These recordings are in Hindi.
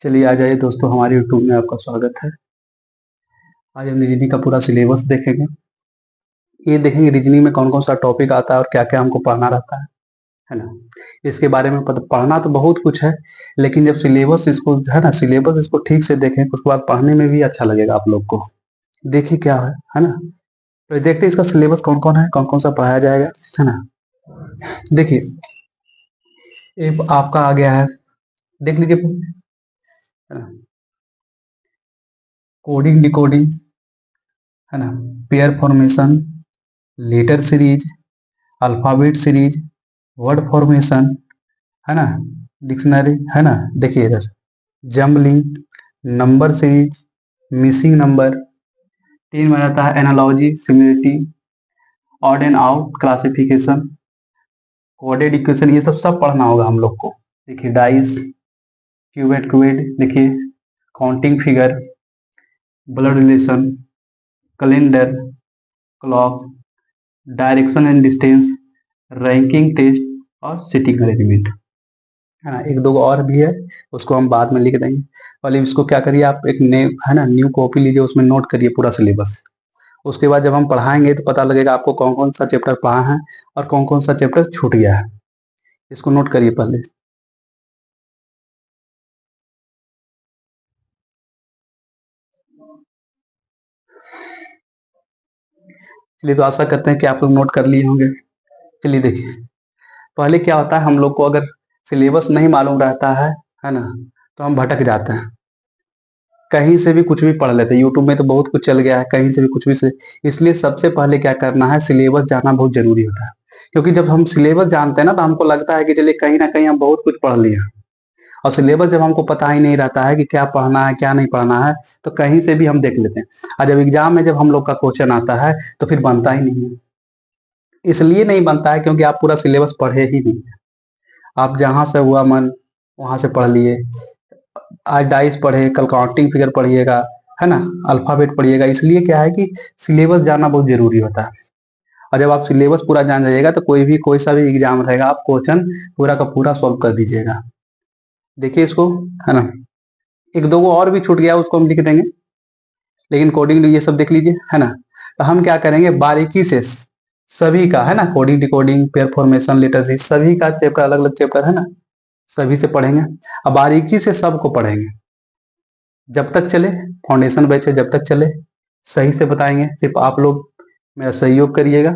चलिए आ जाइए दोस्तों, हमारे यूट्यूब में आपका स्वागत है। आज हम रीजनिंग का पूरा सिलेबस देखेंगे। ये देखेंगे रीजनिंग में कौन कौन सा टॉपिक आता है और क्या क्या हमको पढ़ना रहता है ना। इसके बारे में पढ़ना तो बहुत कुछ है, लेकिन जब सिलेबस इसको है ना, सिलेबस इसको ठीक से देखें उसके बाद पढ़ने में भी अच्छा लगेगा आप लोग को। देखिए क्या है ना। तो देखते हैं इसका सिलेबस कौन कौन है, कौन कौन सा पढ़ाया जाएगा, है ना। देखिए ये आपका आ गया है, देख लीजिए, है ना। कोडिंग डिकोडिंग, है ना। Pair formation, letter series, alphabet series, word formation, है ना, डिक्शनरी, है ना। देखिए इधर jumbling, number series, missing number, तीन में रहता है analogy, similarity, odd and out classification, coded equation, ये सब पढ़ना होगा हम लोग को। देखिए डाइस, क्यूबेड क्यूबेड, देखिए counting figure, blood relation, calendar, clock, direction and distance, ranking test और सिटिंग अरेंजमेंट, है ना। एक दो और भी है, उसको हम बाद में लिख देंगे। पहले इसको क्या करिए, आप एक नए है ना न्यू कॉपी लीजिए, उसमें नोट करिए पूरा सिलेबस। उसके बाद जब हम पढ़ाएंगे तो पता लगेगा आपको कौन कौन सा चैप्टर पढ़ा है और कौन कौन सा चैप्टर छूट गया है। इसको नोट करिए पहले। चलिए, तो आशा करते हैं कि आप लोग नोट कर लिए होंगे। चलिए देखिए, पहले क्या होता है, हम लोग को अगर सिलेबस नहीं मालूम रहता है ना, तो हम भटक जाते हैं, कहीं से भी कुछ भी पढ़ लेते हैं। यूट्यूब में तो बहुत कुछ चल गया है, कहीं से भी कुछ भी से। इसलिए सबसे पहले क्या करना है, सिलेबस जानना बहुत जरूरी होता है। क्योंकि जब हम सिलेबस जानते हैं ना, तो हमको लगता है कि चलिए कहीं ना कहीं हम बहुत कुछ पढ़ लिए। और सिलेबस जब हमको पता ही नहीं रहता है कि क्या पढ़ना है क्या नहीं पढ़ना है, तो कहीं से भी हम देख लेते हैं। और जब एग्जाम में जब हम लोग का क्वेश्चन आता है तो फिर बनता ही नहीं है। इसलिए नहीं बनता है क्योंकि आप पूरा सिलेबस पढ़े ही नहीं। आप जहां से हुआ मन वहां से पढ़ लिए। आज डाइस पढ़े, कल काउंटिंग फिगर पढ़िएगा, है ना, अल्फाबेट पढ़िएगा। इसलिए क्या है कि सिलेबस जानना बहुत जरूरी होता है। और जब आप सिलेबस पूरा जान जाइएगा तो कोई सा भी एग्जाम रहेगा, आप क्वेश्चन पूरा का पूरा सॉल्व कर दीजिएगा। देखिए इसको, है ना। एक दो को और भी छूट गया, उसको हम लिख देंगे, लेकिन कोडिंग ये सब देख लीजिए, है ना। तो हम क्या करेंगे, बारीकी से सभी का, है ना, coding decoding, pair formation, literacy, सभी का चैप्टर, अलग अलग चैप्टर, है ना, सभी से पढ़ेंगे। अब बारीकी से सबको पढ़ेंगे, जब तक चले, फाउंडेशन बैच है, जब तक चले सही से बताएंगे। सिर्फ आप लोग मेरा सहयोग करिएगा।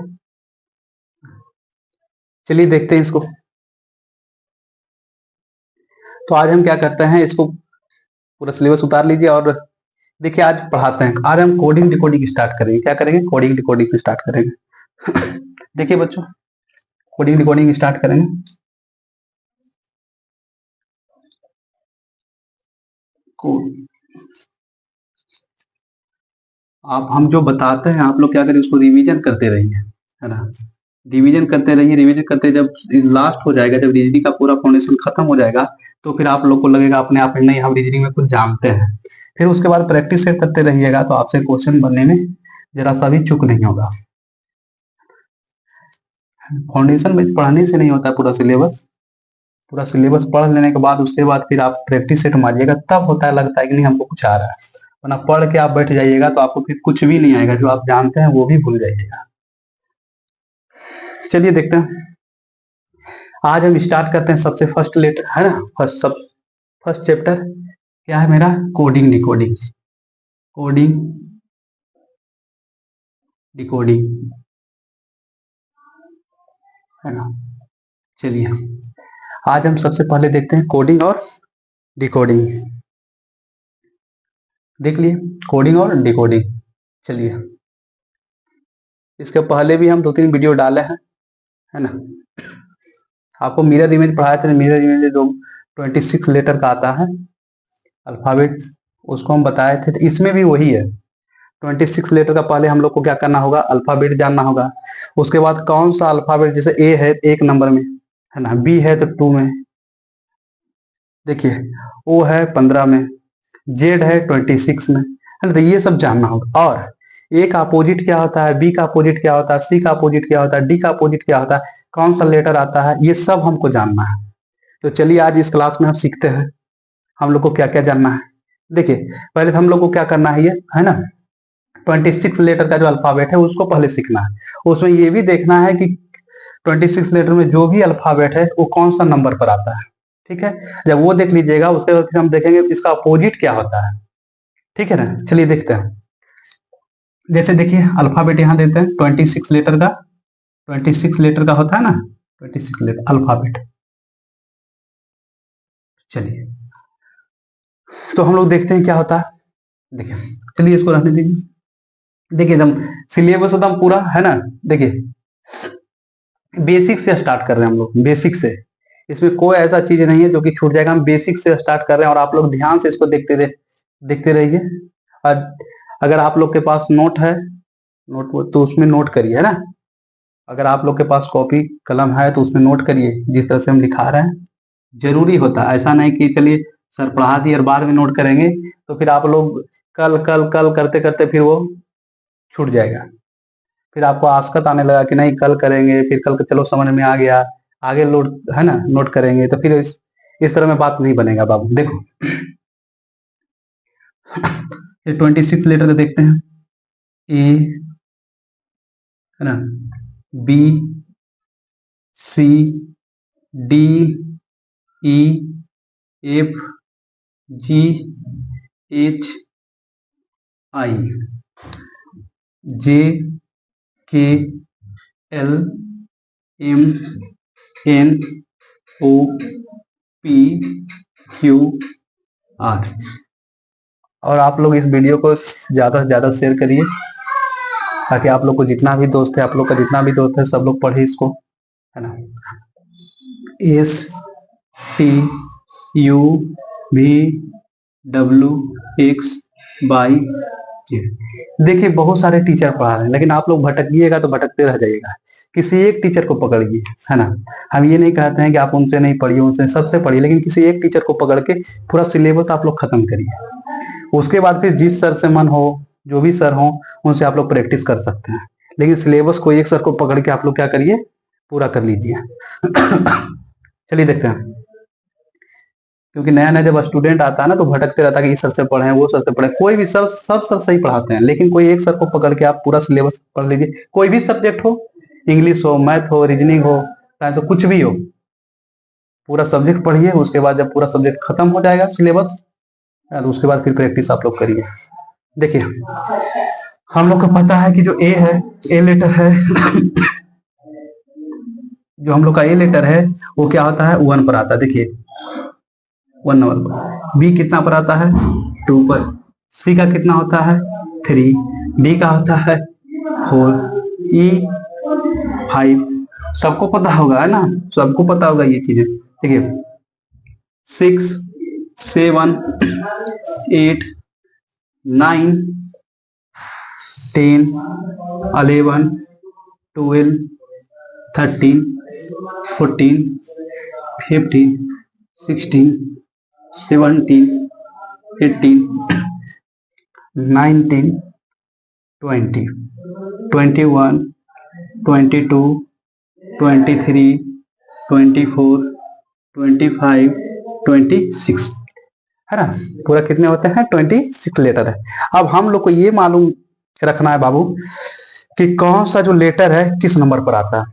चलिए देखते हैं इसको। तो आज हम क्या करते हैं, इसको पूरा सिलेबस उतार लीजिए और देखिए आज पढ़ाते हैं। आज हम कोडिंग डिकोडिंग स्टार्ट करेंगे। क्या करेंगे, कोडिंग डिकोडिंग स्टार्ट करेंगे। देखिए बच्चों, कोडिंग डिकोडिंग स्टार्ट करेंगे। कोड, आप हम जो बताते हैं आप लोग क्या करें, उसको रिवीजन करते रहिए, है ना। रिवीजन करते रहिए, रिवीजन करते, जब लास्ट हो जाएगा, जब रीजनिंग का पूरा फाउंडेशन खत्म हो जाएगा, तो फिर आप लोग को लगेगा अपने आप में नहीं, हम रीजनिंग में कुछ जानते हैं। फिर उसके बाद प्रैक्टिस करते रहिएगा तो आपसे क्वेश्चन बनने में जरा सा भी चूक नहीं होगा। फाउंडेशन में पढ़ने से नहीं होता पूरा सिलेबस। पूरा सिलेबस पढ़ लेने के बाद उसके बाद फिर आप प्रैक्टिस सेट मारिएगा, तब होता है, लगता है कि नहीं हमको कुछ आ रहा है। वरना पढ़ के आप बैठ जाइएगा तो आपको फिर कुछ भी नहीं आएगा, जो आप जानते हैं वो भी भूल जाइएगा। चलिए देखते हैं। आज हम स्टार्ट करते हैं सबसे फर्स्ट लेटर, है ना, फर्स्ट चैप्टर क्या है मेरा, कोडिंग डिकोडिंग। कोडिंग डिकोडिंग, है ना। चलिए आज हम सबसे पहले देखते हैं कोडिंग और डिकोडिंग। देख लिए, कोडिंग और डिकोडिंग। चलिए, इसके पहले भी हम दो तीन वीडियो डाले हैं, है ना। आपको मिरर इमेज पढ़ाए थे, मिरर इमेज जो 26 लेटर का आता है अल्फाबेट, उसको हम बताए थे। तो इसमें भी वही है, 26 लेटर का पहले हम लोग को क्या करना होगा, अल्फाबेट जानना होगा। उसके बाद कौन सा अल्फाबेट, जैसे ए है 1 नंबर में, है ना, बी है तो 2 में, देखिए ओ है 15 में, जेड है 26 में, है ना। तो ये सब जानना होगा। और ए का अपोजिट क्या होता है, बी का अपोजिट क्या होता है, सी का अपोजिट क्या होता है, डी का अपोजिट क्या होता है, कौन सा लेटर आता है, ये सब हमको जानना है। तो चलिए आज इस क्लास में हम सीखते हैं। हम लोग को क्या क्या जानना है। देखिए पहले तो हम लोग को क्या करना है, ये है ना 26 लेटर का जो अल्फाबेट है उसको पहले सीखना है। उसमें ये भी देखना है कि 26 लेटर में जो भी अल्फाबेट है वो कौन सा नंबर पर आता है। ठीक है, जब वो देख लीजिएगा उसके बाद फिर हम देखेंगे इसका अपोजिट क्या होता है। ठीक है ना, चलिए देखते हैं। जैसे देखिए अल्फाबेट यहाँ देते हैं 26 लेटर का, 26 लेटर का होता है ना 26 लेटर अल्फाबेट। चलिए तो हम लोग देखते हैं क्या होता है। देखिए चलिए इसको रहने दीजिए। देखिए एकदम सिलेबस एकदम पूरा है ना। देखिए बेसिक से स्टार्ट कर रहे हैं हम लोग, बेसिक से। इसमें कोई ऐसा चीज नहीं है जो कि छूट जाएगा। हम बेसिक से स्टार्ट कर रहे हैं और आप लोग ध्यान से इसको देखते रहिए। और अगर आप लोग के पास नोट है, नोट तो उसमें नोट करिए, है ना। अगर आप लोग के पास कॉपी कलम है तो उसमें नोट करिए जिस तरह से हम लिखा रहे हैं। जरूरी होता है, ऐसा नहीं कि चलिए सर पढ़ा दिए और बाद में नोट करेंगे तो फिर आप लोग कल कल कल करते करते फिर वो छूट जाएगा। फिर आपको आस्कत आने लगा कि नहीं कल करेंगे, फिर कल चलो समझ में आ गया, आगे लोड है ना नोट करेंगे, तो फिर इस तरह में बात नहीं बनेगा बाबू। देखो ये 26 लेटर देखते हैं। ए है ना, B, C, D, E, F, G, H, I, J, K, L, M, N, O, P, Q, R. और आप लोग इस वीडियो को ज्यादा से ज्यादा शेयर करिए ताकि आप लोग को जितना भी दोस्त है, आप लोग का जितना भी दोस्त है सब लोग पढ़े इसको, है ना। S T U V W X Y Z. देखिए बहुत सारे टीचर पढ़ा रहे हैं लेकिन आप लोग भटकिएगा तो भटकते रह जाइएगा। किसी एक टीचर को पकड़िए, है ना। हम ये नहीं कहते हैं कि आप उनसे नहीं पढ़िए, उनसे सबसे पढ़िए, लेकिन किसी एक टीचर को पकड़ के पूरा सिलेबस आप लोग खत्म करिए। उसके बाद फिर जिस सर से मन हो, जो भी सर हो उनसे आप लोग प्रैक्टिस कर सकते हैं, लेकिन सिलेबस को एक सर को पकड़ के आप लोग क्या करिए, पूरा कर लीजिए। चलिए देखते हैं। क्योंकि नया नया जब स्टूडेंट आता है ना तो भटकते रहता है कि इस सर से पढ़े वो सर से पढ़े। कोई भी सर, सब सर सही पढ़ाते हैं लेकिन कोई एक सर को पकड़ के आप पूरा सिलेबस पढ़ लीजिए। कोई भी सब्जेक्ट हो, इंग्लिश हो, मैथ हो, रीजनिंग हो, चाहे तो कुछ भी हो, पूरा सब्जेक्ट पढ़िए। उसके बाद जब पूरा सब्जेक्ट खत्म हो जाएगा सिलेबस, तो उसके बाद फिर प्रैक्टिस आप लोग करिए। देखिए हम लोग को पता है कि जो ए है, ए लेटर है जो हम लोग का ए लेटर है वो क्या होता है, 1 पर आता है। देखिए 1 नंबर पर। बी कितना पर आता है, 2 पर। सी का कितना होता है, 3। डी का होता है 4। ई 5। सबको पता होगा, है ना, सबको पता होगा ये चीजें। ठीक है 6 7 8 9 10 11 12 13 14 15 16 17 18 19 20 21 22 23 24 25 26, है ना। पूरा कितने होते हैं, 26 लेटर है। अब हम लोग को ये मालूम रखना है बाबू कि कौन सा जो लेटर है किस नंबर पर आता है।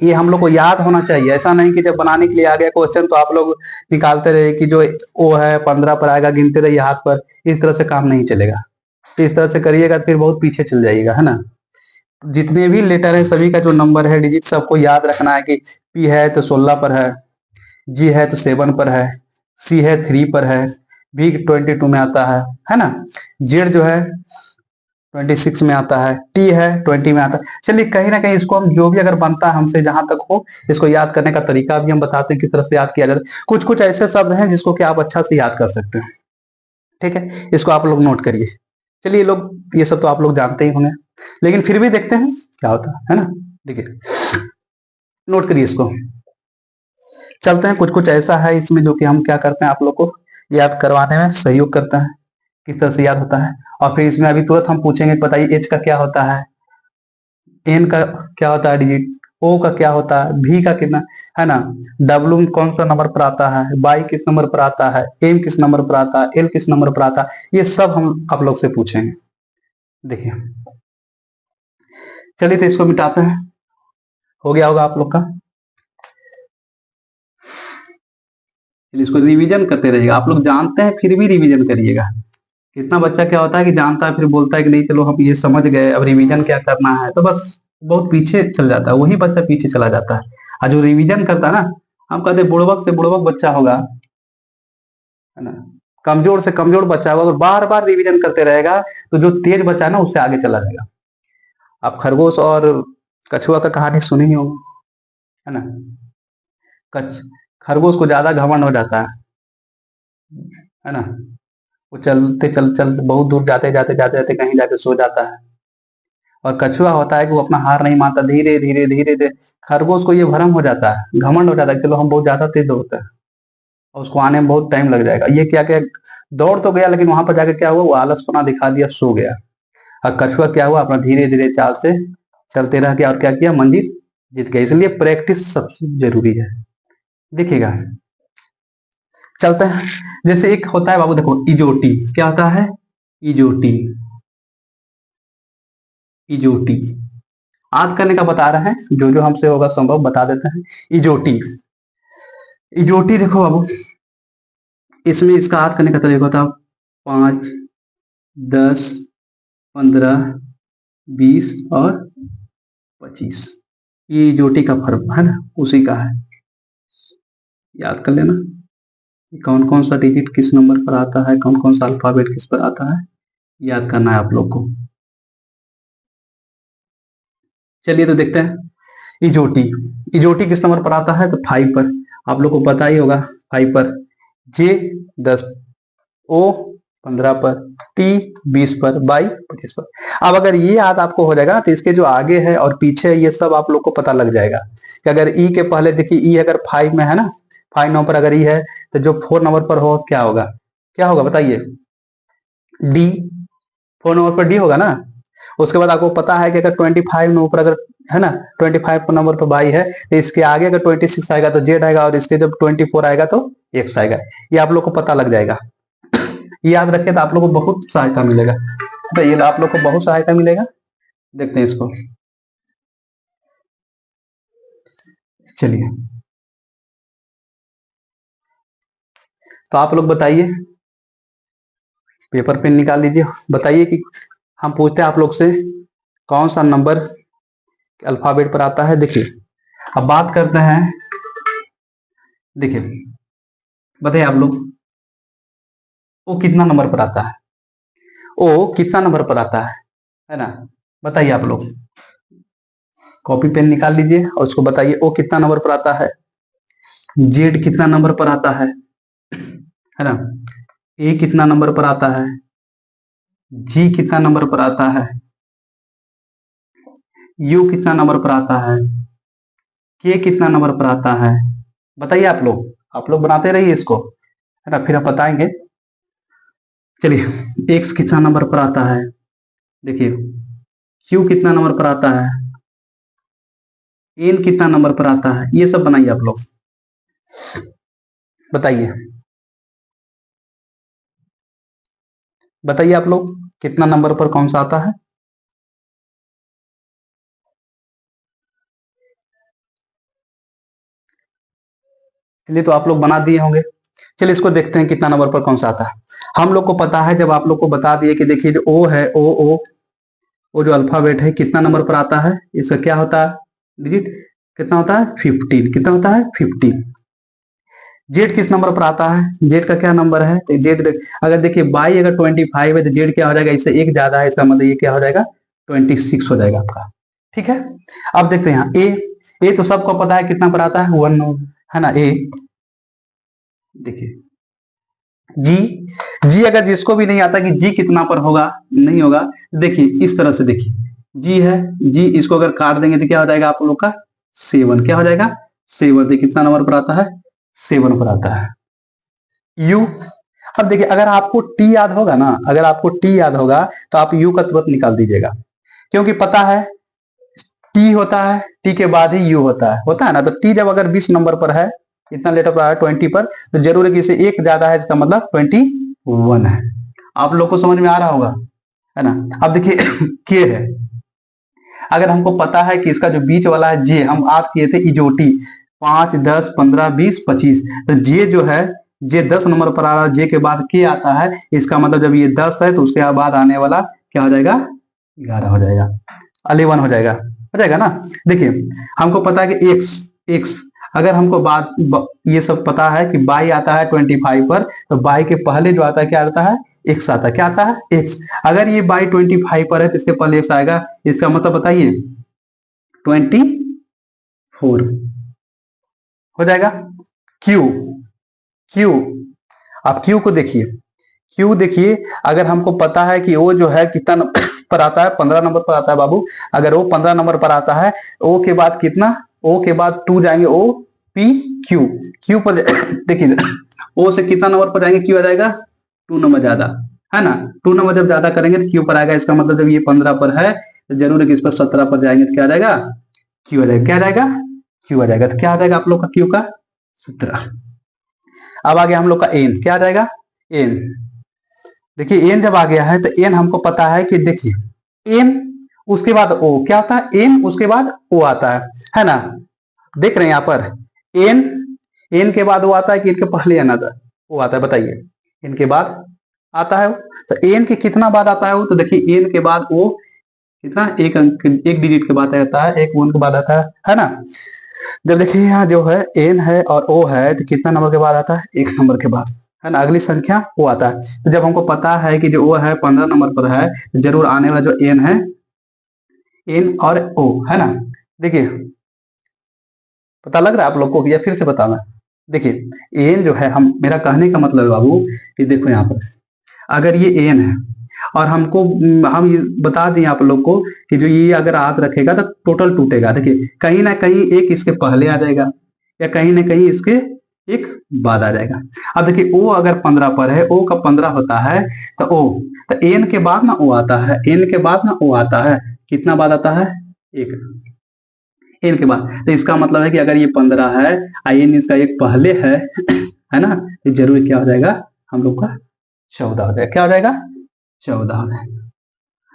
ये हम लोग को याद होना चाहिए। ऐसा नहीं कि जब बनाने के लिए आ गया क्वेश्चन तो आप लोग निकालते रहे कि जो ओ है 15 पर आएगा, गिनते रहिए हाथ पर। इस तरह से काम नहीं चलेगा। तो इस तरह से करिएगा फिर बहुत पीछे चल जाइएगा, है ना। जितने भी लेटर है सभी का जो नंबर है, डिजिट, सबको याद रखना है कि पी है तो 16 पर है, जी है तो 7 पर है, सी है 3 पर है, भी 22 में आता है ना। जेड जो है 26 में आता है, टी है 20 में आता है। चलिए कहीं ना कहीं इसको हम जो भी अगर बनता है हमसे जहां तक हो, इसको याद करने का तरीका भी हम बताते हैं किस तरह से याद किया जाता है। कुछ कुछ ऐसे शब्द हैं जिसको कि आप अच्छा से याद कर सकते हैं। ठीक है, इसको आप लोग नोट करिए। चलिए ये लोग, ये सब तो आप लोग जानते ही होंगे, लेकिन फिर भी देखते हैं क्या होता है ना। देखिए नोट करिए इसको। चलते हैं, कुछ कुछ ऐसा है इसमें जो कि हम क्या करते हैं, आप लोग को याद करवाने में सहयोग करते हैं, किस तरह से याद होता है। और फिर इसमें अभी तुरंत हम पूछेंगे बताइए एच का क्या होता है, एन का क्या होता है डिजिट, ओ का क्या होता है, भी का कितना है ना, डब्ल्यू कौन सा नंबर पर आता है, बाई किस नंबर पर आता है, एम किस नंबर पर आता है, एल किस नंबर पर आता है, ये सब हम आप लोग से पूछेंगे। देखिए चलिए तो इसको मिटाते हैं, हो गया होगा आप लोग का। इसको रिवीजन करते रहिएगा, आप लोग जानते हैं फिर भी रिवीजन करिएगा। कितना बच्चा क्या होता है कि जानता है फिर बोलता है कि नहीं चलो हम ये समझ गए, अब रिवीजन क्या करना है, तो बस बहुत पीछे चल जाता है, वही बच्चा पीछे चला जाता है। और जो रिवीजन करता है ना, हम कहते हैं बुड़बक से बुड़बक बच्चा होगा, है ना, कमजोर से कमजोर बच्चा होगा, अगर बार बार रिवीजन करते रहेगा तो जो तेज बच्चा है ना उससे आगे चला जाएगा। आप खरगोश और कछुआ का कहानी सुने ही होंगे, है ना, कछ खरगोश को ज्यादा घमंड हो जाता है ना, वो चलते चल चल बहुत दूर जाते जाते जाते जाते कहीं जाके सो जाता है। और कछुआ होता है कि वो अपना हार नहीं मानता, धीरे धीरे धीरे धीरे। खरगोश को ये भ्रम हो जाता है, घमंड हो जाता है, चलो हम बहुत ज्यादा तेज दौड़ते हैं और उसको आने में बहुत टाइम लग जाएगा, ये क्या क्या दौड़ तो गया लेकिन वहां पर जाके क्या हुआ, वो आलसपना दिखा दिया, सो गया। और कछुआ क्या हुआ, अपना धीरे धीरे चाल से चलते रह गया और क्या किया, मंजिल जीत गया। इसलिए प्रैक्टिस सबसे जरूरी है। देखिएगा चलते हैं, जैसे एक होता है बाबू, देखो इजोटी, क्या होता है, इजोटी, इजोटी याद करने का बता रहे हैं, जो जो हमसे होगा संभव बता देते हैं। इजोटी, इजोटी देखो बाबू, इसमें इसका याद करने का तरीका होता है 5, 10, 15, 20 और 25। ये इजोटी का फर्क है ना, उसी का है, याद कर लेना कौन कौन सा डिजिट किस नंबर पर आता है, कौन कौन सा अल्फाबेट किस पर आता है, याद करना है आप लोग को। चलिए तो देखते हैं, इजोटी, इजोटी किस नंबर पर आता है, तो 5 पर, आप लोग को पता ही होगा 5 पर, जे 10, ओ 15 पर, टी 20 पर, बाई 25 पर। अब अगर ये याद आपको हो जाएगा ना, तो इसके जो आगे है और पीछे है ये सब आप लोग को पता लग जाएगा कि अगर ई के पहले देखिए, ई अगर 5 में है ना, 5 नंबर पर अगर ई है, तो जो 4 नंबर पर हो क्या होगा, क्या होगा बताइए, डी, 4 नंबर पर डी होगा ना। उसके बाद आपको पता है कि अगर 25 नंबर पर अगर है ना, 25 नंबर पर बाई है, तो इसके आगे अगर 26 आएगा तो जेड आएगा, और इसके जब 24 आएगा तो एक्स आएगा। ये आप लोग को पता लग जाएगा, ये याद रखे तो आप लोग को बहुत सहायता मिलेगा, तो ये आप लोग को बहुत सहायता मिलेगा। देखते हैं इसको, चलिए तो आप लोग बताइए, पेपर पेन निकाल लीजिए, बताइए कि हम पूछते हैं आप लोग से कौन सा नंबर अल्फाबेट पर आता है। देखिए अब बात करते हैं, देखिए बताइए आप लोग, ओ कितना नंबर पर आता है, ओ कितना नंबर पर आता है ना, बताइए आप लोग, कॉपी पेन निकाल लीजिए और उसको बताइए ओ कितना नंबर पर आता है, जेड कितना नंबर पर आता है ना, ए कितना नंबर पर आता है, जी कितना नंबर पर आता है, यू कितना नंबर पर आता है, के कितना नंबर पर आता है, बताइए आप लोग बनाते रहिए इसको, है ना, फिर हम बताएंगे। चलिए एक्स कितना नंबर पर आता है, देखिए क्यू कितना नंबर पर आता है, एन कितना नंबर पर आता है, ये सब बनाइए आप लोग, बताइए बताइए आप लोग कितना नंबर पर कौन सा आता है। चलिए तो आप लोग बना दिए होंगे, चलिए इसको देखते हैं कितना नंबर पर कौन सा आता है। हम लोग को पता है, जब आप लोग को बता दिए कि देखिए जो ओ है, ओ जो अल्फाबेट है कितना नंबर पर आता है, इसका क्या होता है डिजिट, कितना होता है 15, कितना होता है 15। जेड किस नंबर पर आता है, जेड का क्या नंबर है, तो जेड अगर देखिए बाई अगर 25 है तो जेड क्या हो जाएगा, इससे एक ज्यादा है, इसका मतलब ये क्या हो जाएगा 26 हो जाएगा आपका। ठीक है, अब देखते हैं यहाँ ए तो सबको पता है कितना पर आता है 1, है ना, ए। देखिए जी, जी अगर जिसको भी नहीं आता कि जी कितना पर होगा, नहीं होगा, देखिए इस तरह से देखिए, जी है, जी इसको अगर काट देंगे तो क्या हो जाएगा आप लोग का 7, क्या हो जाएगा 7, तो कितना नंबर पर आता है 7 पर आता है। यू, अब देखिए अगर आपको टी याद होगा ना, अगर आपको टी याद होगा तो आप यू का तुरंत निकाल दीजिएगा, क्योंकि पता है टी होता है, टी के बाद ही यू होता है ना। तो टी जब अगर 20 नंबर पर है, इतना लेटर पर है 20 पर, तो जरूर है कि इसे एक ज्यादा है, इसका मतलब 21 है। आप लोग को समझ में आ रहा होगा, है ना। अब देखिए के है, अगर हमको पता है कि इसका जो बीच वाला है जे, हम आज किए थे इजोटी 5, 10, 15, 20, 25, तो जे जो है, जे 10 नंबर पर आ रहा है, जे के बाद के आता है, इसका मतलब जब ये 10 है तो उसके बाद आने वाला क्या हो जाएगा, 11 हो जाएगा, 11 हो जाएगा ना। देखिए हमको पता है कि एक्स, एक्स अगर हमको ये सब पता है कि बाई आता है 25 पर, तो बाई के पहले जो आता है क्या आता है, एक्स आता है। क्या आता है, एक्स। अगर ये बाई 25 पर है तो इसके पहले एक्स आएगा, इसका मतलब बताइए 24 हो जाएगा। क्यू, क्यू, आप क्यू को देखिए, क्यू देखिए, अगर हमको पता है कि वो जो है कितना पर आता है, 15 नंबर पर आता है बाबू। अगर वो 15 नंबर पर आता है, ओ के बाद कितना, ओ के बाद 2 जाएंगे, ओ पी क्यू, क्यू पर देखिए ओ से कितना नंबर पर जाएंगे, क्यू आ जाएगा 2 नंबर ज्यादा, है ना। 2 नंबर जब ज्यादा करेंगे तो क्यू पर आएगा। इसका मतलब जब ये 15 पर है तो जरूर है कि इस पर 17 पर जाएंगे तो क्या आ जाएगा, क्यू आ जाएगा। क्या आ जाएगा, क्यू आ जाएगा। तो क्या आ जाएगा आप लोग का क्यू का 17। अब आ गया हम लोग का एन, क्या आ जाएगा, एन। देखिए एन जब आ गया है तो एन हमको पता है कि देखिए एन उसके बाद ओ क्या होता है, एन उसके बाद ओ आता है ना। देख रहे हैं यहाँ पर एन, एन के बाद वो आता है कि इनके पहले एन आता है, वो आता है, बताइए इनके बाद आता है वो। तो एन के कितना बाद आता है वो, तो देखिए एन के बाद वो कितना, एक अंक, एक डिजिट के बाद आता है, एक वन के बाद आता है ना। जब देखिए यहाँ जो है एन है और ओ है तो कितना नंबर के बाद आता है, एक नंबर के बाद, है ना। अगली संख्या वो आता है। तो जब हमको पता है कि जो ओ है 15 नंबर पर है, तो जरूर आने वाला जो एन है, एन और ओ, है ना। देखिए पता लग रहा है आप लोग को, या फिर से बताना। देखिए एन जो है, हम, मेरा कहने का मतलब है बाबू कि देखो यहाँ पर अगर ये एन है और हमको हम ये बता दें आप लोग को कि जो ये अगर हाथ रखेगा तो टोटल टूटेगा। देखिए कहीं ना कहीं एक इसके पहले आ जाएगा या कहीं ना कहीं इसके एक बाद आ जाएगा। अब देखिए ओ अगर 15 पर है, ओ का 15 होता है, तो ओ, तो एन के बाद ना ओ आता है, एन के बाद ना ओ आता है, कितना बाद आता है, एक, एन के बाद। तो इसका मतलब है कि अगर ये 15 है, एन इसका एक पहले है ना, तो जरूर क्या हो जाएगा हम लोग का 14 हो जाएगा। क्या हो जाएगा, 14 हो जाएगा।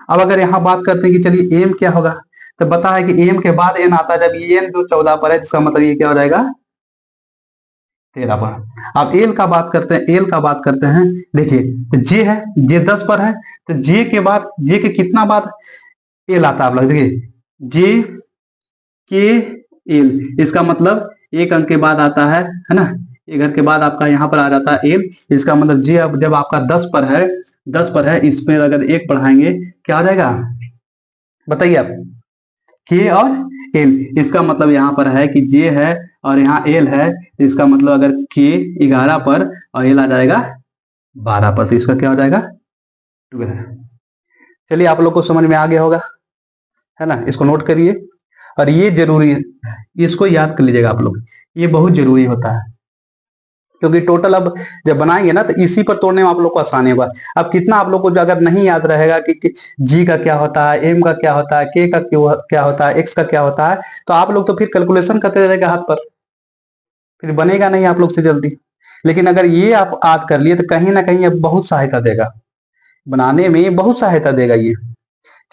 अब अगर यहाँ बात करते हैं कि चलिए एम क्या होगा, तो बता है कि एम के बाद एन आता है, जब ये एन जो 14 पर है, इसका मतलब ये क्या हो जाएगा 13 पर। अब एल का बात करते हैं, एल का बात करते हैं। देखिए जे है, जे 10 पर है, तो जे के बाद, जे के कितना बाद एल आता है आप लोग देखिए, जे के एल, इसका मतलब एक अंक के बाद आता है ना। एक अंक के बाद आपका यहाँ पर आ जाता है एल। इसका मतलब जे अब जब आपका 10 पर है, 10 पर है, इसमें अगर एक बढ़ाएंगे क्या आ जाएगा, बताइए आप, के और एल। इसका मतलब यहाँ पर है कि जे है और यहाँ एल है, इसका मतलब अगर के 11 पर और एल आ जाएगा 12 पर, तो इसका क्या हो जाएगा 12। चलिए आप लोग को समझ में आ गया होगा, है ना। इसको नोट करिए और ये जरूरी है, इसको याद कर लीजिएगा आप लोग, ये बहुत जरूरी होता है। क्योंकि टोटल अब जब बनाएंगे ना तो इसी पर तोड़ने में आप लोग को आसानी होगा। अब कितना आप लोग को जो अगर नहीं याद रहेगा कि जी का क्या होता है, एम का क्या होता है, के का क्या होता है, एक्स का क्या होता है, तो आप लोग तो फिर कैलकुलेशन करते रहेगा हाथ पर, फिर बनेगा नहीं आप लोग से जल्दी। लेकिन अगर ये आप याद कर लिए तो कहीं ना कहीं अब बहुत सहायता देगा, बनाने में बहुत सहायता देगा ये।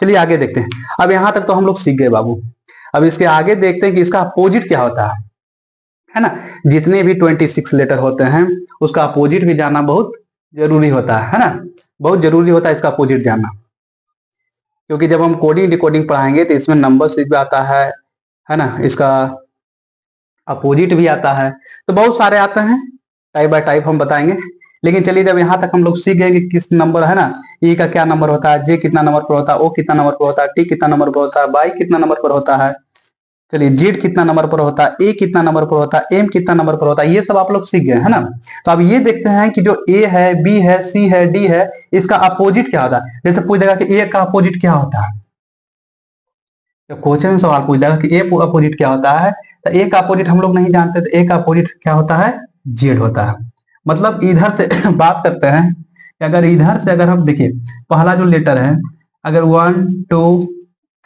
चलिए आगे देखते हैं। अब यहां तक तो हम लोग सीख गए बाबू। अब इसके आगे देखते हैं कि इसका अपोजिट क्या होता है ना। जितने भी 26 लेटर होते हैं उसका अपोजिट भी जानना बहुत जरूरी होता है ना। बहुत जरूरी होता है इसका अपोजिट जानना, क्योंकि जब हम कोडिंग डिकोडिंग पढ़ाएंगे तो इसमें नंबर सीरीज भी आता है ना, इसका अपोजिट भी आता है, तो बहुत सारे आते हैं, टाइप बाय टाइप हम बताएंगे। लेकिन चलिए जब यहाँ तक हम लोग सीख गए कि किस नंबर है ना, ई का क्या नंबर होता है, जे कितना नंबर पर होता है, ओ कितना नंबर पर होता है, टी कितना नंबर पर होता है, बाई कितना नंबर पर होता है, चलिए जेड कितना नंबर पर होता है, ए कितना नंबर पर होता है, एम कितना नंबर पर होता है, ये सब आप लोग सीख गए है ना। तो अब ये देखते हैं कि जो ए है, बी है, सी है, डी है, इसका अपोजिट क्या होता है। जैसे पूछ देगा कि ए का अपोजिट क्या होता है, तो क्वेश्चन में सवाल पूछ देगा कि ए अपोजिट क्या होता है, तो ए का अपोजिट हम लोग नहीं जानते, तो ए का अपोजिट क्या होता है, जेड होता है। मतलब इधर से बात करते हैं कि अगर इधर से अगर हम देखिए पहला जो लेटर है, अगर 1 2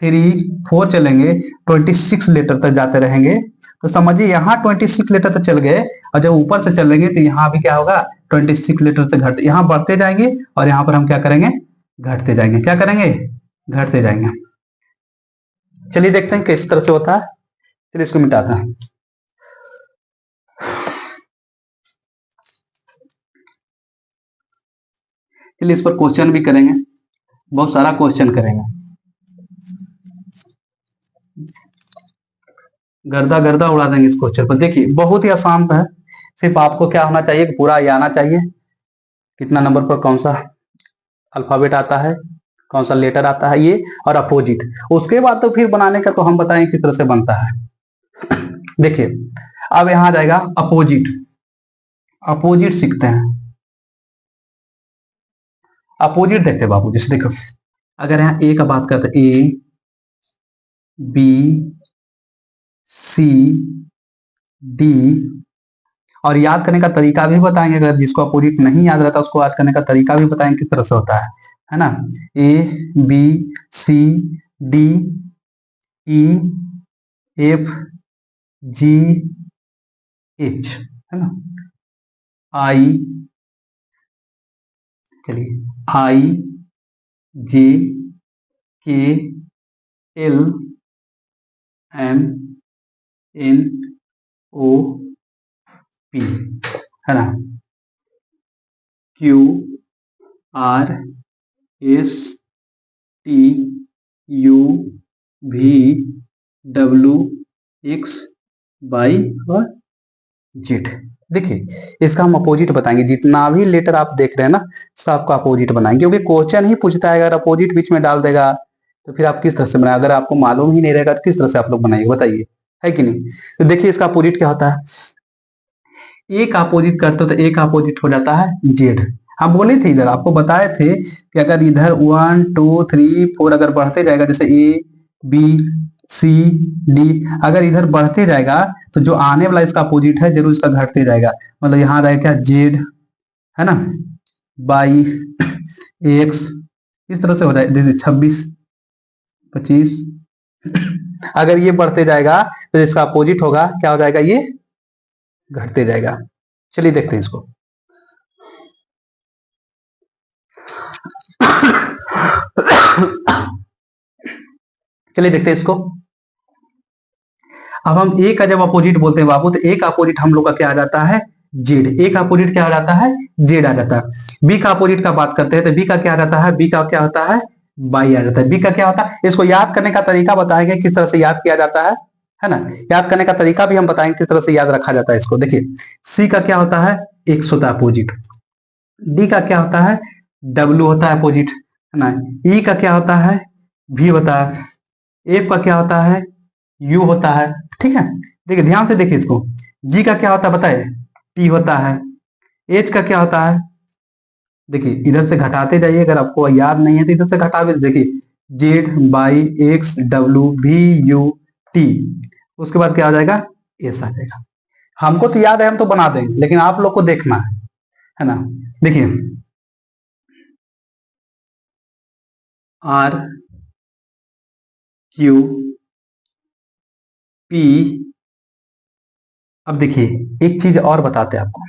3 4 चलेंगे, 26 लीटर तक जाते रहेंगे। तो समझिए यहाँ 26 लीटर तक चल गए, और जब ऊपर से चलेंगे तो यहाँ भी क्या होगा, 26 लीटर से घट, यहाँ बढ़ते जाएंगे और यहाँ पर हम क्या करेंगे, घटते जाएंगे। क्या करेंगे, घटते जाएंगे। चलिए देखते हैं किस तरह से होता है। चलिए इसको मिटाते हैं। चलिए इस पर क्वेश्चन भी करेंगे, बहुत सारा क्वेश्चन करेंगे, गर्दा गर्दा उड़ा देंगे इस क्वेश्चन पर। देखिए बहुत ही आसान है, सिर्फ आपको क्या होना चाहिए, पूरा ये आना चाहिए कितना नंबर पर कौन सा अल्फाबेट आता है, कौन सा लेटर आता है ये, और अपोजिट। उसके बाद तो फिर बनाने का तो हम बताएंगे किस तरह से बनता है। देखिए अब यहां आ जाएगा अपोजिट, अपोजिट सीखते हैं। अपोजिट देखते हैं बाबू, जैसे देखो अगर यहाँ ए का बात करते, ए बी सी डी, और याद करने का तरीका भी बताएंगे, अगर जिसको अपोजिट नहीं याद रहता उसको याद करने का तरीका भी बताएंगे किस तरह से होता है ना। A B C D E F G H, है ना, आई, चलिए I J K L M N O P, है ना, Q R S T U V W X Y और जेड। देखिए इसका हम अपोजिट बताएंगे, जितना भी लेटर आप देख रहे हैं ना सबका अपोजिट बनाएंगे, क्योंकि क्वेश्चन ही पूछता है, अगर अपोजिट बीच में डाल देगा तो फिर आप किस तरह से बनाए, अगर आपको मालूम ही नहीं रहेगा तो किस तरह से आप लोग बनाएंगे बताइए, है कि नहीं। तो देखिए इसका अपोजिट क्या होता है, ए का अपोजिट करते हो तो ए का अपोजिट हो जाता है जेड। हम बोले थे इधर आपको बताए थे कि अगर इधर 1 2 3 4 अगर बढ़ते जाएगा, जैसे ए बी सी डी, अगर इधर बढ़ते जाएगा तो जो आने वाला इसका अपोजिट है जरूर इसका घटते जाएगा। मतलब यहाँ रहेगा क्या, जेड, है ना, बाई एक्स, इस तरह से हो जाए, जैसे 26 25। अगर ये बढ़ते जाएगा तो इसका अपोजिट होगा, क्या हो जाएगा, ये घटते जाएगा। चलिए देखते हैं इसको। चलिए देखते हैं इसको। अब हम ए का जब अपोजिट बोलते हैं बाबू, तो ए का अपोजिट हम लोग का क्या आ जाता है, जेड। ए का अपोजिट क्या आ जाता है, जेड आ जाता है। बी का अपोजिट का बात करते हैं तो बी का क्या आ जाता है, बी का क्या होता है, बाई आ जाता है। बी का क्या होता है, इसको याद करने का तरीका बताएंगे किस तरह से याद किया जाता है ना। याद करने का तरीका भी हम बताएंगे किस तरह से याद रखा जाता है इसको। देखिए सी का क्या होता है, एक्स होता है अपोजिट। डी का क्या होता है, डब्ल्यू होता है अपोजिट, है ना। ई का क्या होता है, भी होता है। एफ का क्या होता है, यू होता है। ठीक है, देखिए ध्यान से देखिए इसको। जी का क्या होता है बताए, टी होता है। एच का क्या होता है, देखिए इधर से घटाते जाइए, अगर आपको याद नहीं है तो इधर से घटा भी, देखिए Z by x W we U T, उसके बाद क्या आ जाएगा, एस आ जाएगा। हमको तो याद है, हम तो बना देंगे, लेकिन आप लोग को देखना है ना। देखिए आर क्यू पी। अब देखिए एक चीज और बताते हैं आपको,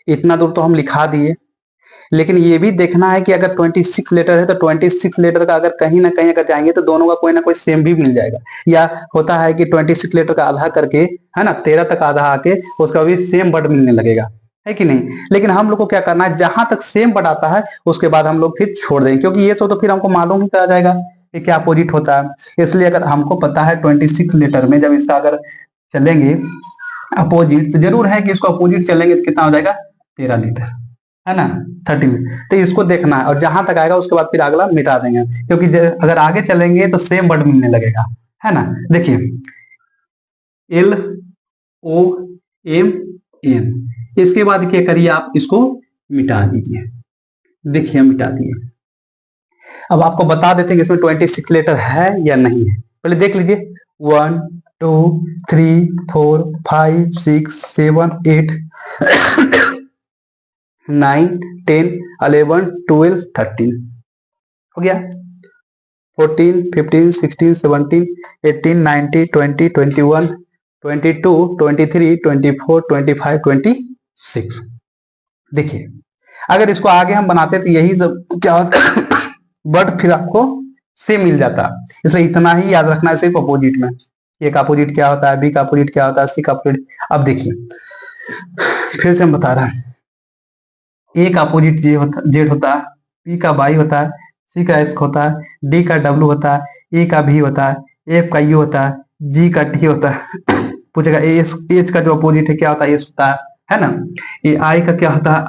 इतना दूर तो हम लिखा दिए, लेकिन ये भी देखना है कि अगर 26 लेटर है तो 26 लेटर का अगर कहीं ना कहीं अगर जाएंगे तो दोनों का कोई ना कोई सेम भी मिल जाएगा। या होता है कि 26 लेटर का आधा करके, है ना, 13 तक आधा आके उसका भी सेम वर्ड मिलने लगेगा, है कि नहीं। लेकिन हम लोग को क्या करना है, जहां तक सेम वर्ड आता है उसके बाद हम लोग फिर छोड़ देंगे, क्योंकि ये सब तो फिर हमको मालूम ही करा जाएगा कि क्या अपोजिट होता है। इसलिए अगर हमको पता है 26 लेटर में जब इसका अगर चलेंगे अपोजिट, तो जरूर है कि इसको अपोजिट चलेंगे तो कितना हो जाएगा, 13 लीटर, है ना, 30। तो इसको देखना है, और जहां तक आएगा उसके बाद फिर अगला मिटा देंगे, क्योंकि अगर आगे चलेंगे तो सेम वर्ड मिलने लगेगा, है ना। देखिए एल ओ एम एन, इसके बाद क्या करिए आप इसको मिटा दीजिए। देखिए हम मिटा दिए। अब आपको बता देते हैं कि इसमें 26 लेटर है या नहीं है, पहले देख लीजिए। 1 2 3 4 5 6 7 8 9 10 11 12 13 हो गया। 14, 15, 16, 17, 18, 19, 20, 21, 22, 23, 24, 25, 26। देखिए अगर इसको आगे हम बनाते तो यही सब क्या होता बट फिर आपको सेम मिल जाता। इसलिए इतना ही याद रखना है सिर्फ अपोजिट में। ए का अपोजिट क्या होता है, बी का अपोजिट क्या होता है, सी का अपोजिट। अब देखिए फिर से हम बता रहे हैं, ए का अपोजिट जेड होता है, बी का वाई होता है, सी का एक्स होता है, डी का डब्ल्यू होता है, ए का भी होता है, एफ का यू होता है, जी का टी होता है। पूछेगा एच का जो अपोजिट है क्या होता है, एस होता है ना। ये आई का क्या होता है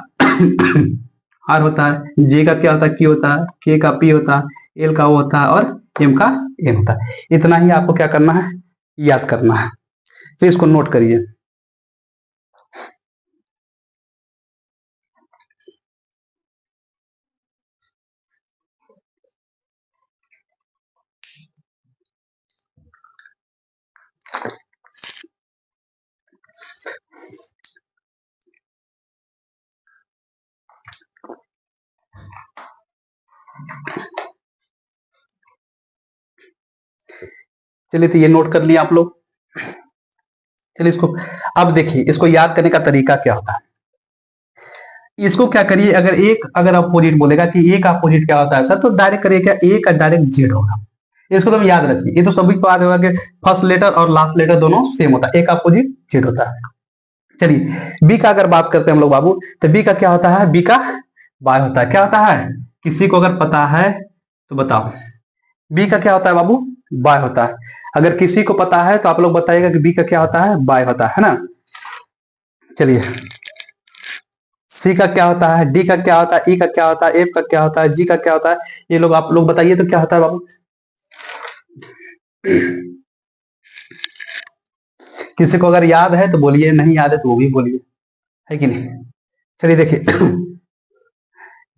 आर होता है, जे का क्या होता है क्यू होता है, के का पी होता है, एल का ओ होता है और एम का एन होता है। इतना ही आपको क्या करना है, याद करना है। तो इसको नोट करिए। चलिए तो ये नोट कर लिया आप लोग। चलिए इसको अब देखिए, इसको याद करने का तरीका क्या होता है। इसको क्या करिए, अगर अपोजिट बोलेगा कि ए का अपोजिट क्या होता है सर, तो डायरेक्ट करिए क्या, ए का डायरेक्ट जेड होगा। इसको तो हम याद रखिए, ये तो सभी को याद होगा कि फर्स्ट लेटर और लास्ट लेटर दोनों सेम होता है, ए का अपोजिट जेड होता है। चलिए बी का अगर बात करते हैं हम लोग बाबू, तो बी का क्या होता है, बी का बाय होता है। क्या होता है, किसी को अगर पता है तो बताओ, बी का क्या होता है बाबू, बाय होता है। अगर किसी को पता है तो आप लोग बताइएगा कि बी का क्या होता है, बाय होता है ना। चलिए सी का क्या होता है, डी का क्या होता है, ई का क्या होता है, एफ का क्या होता है, जी का क्या होता है, ये लोग आप लोग बताइए तो क्या होता है बाबू। किसी को अगर याद है तो बोलिए, नहीं याद है तो वो भी बोलिए, है कि नहीं। चलिए देखिए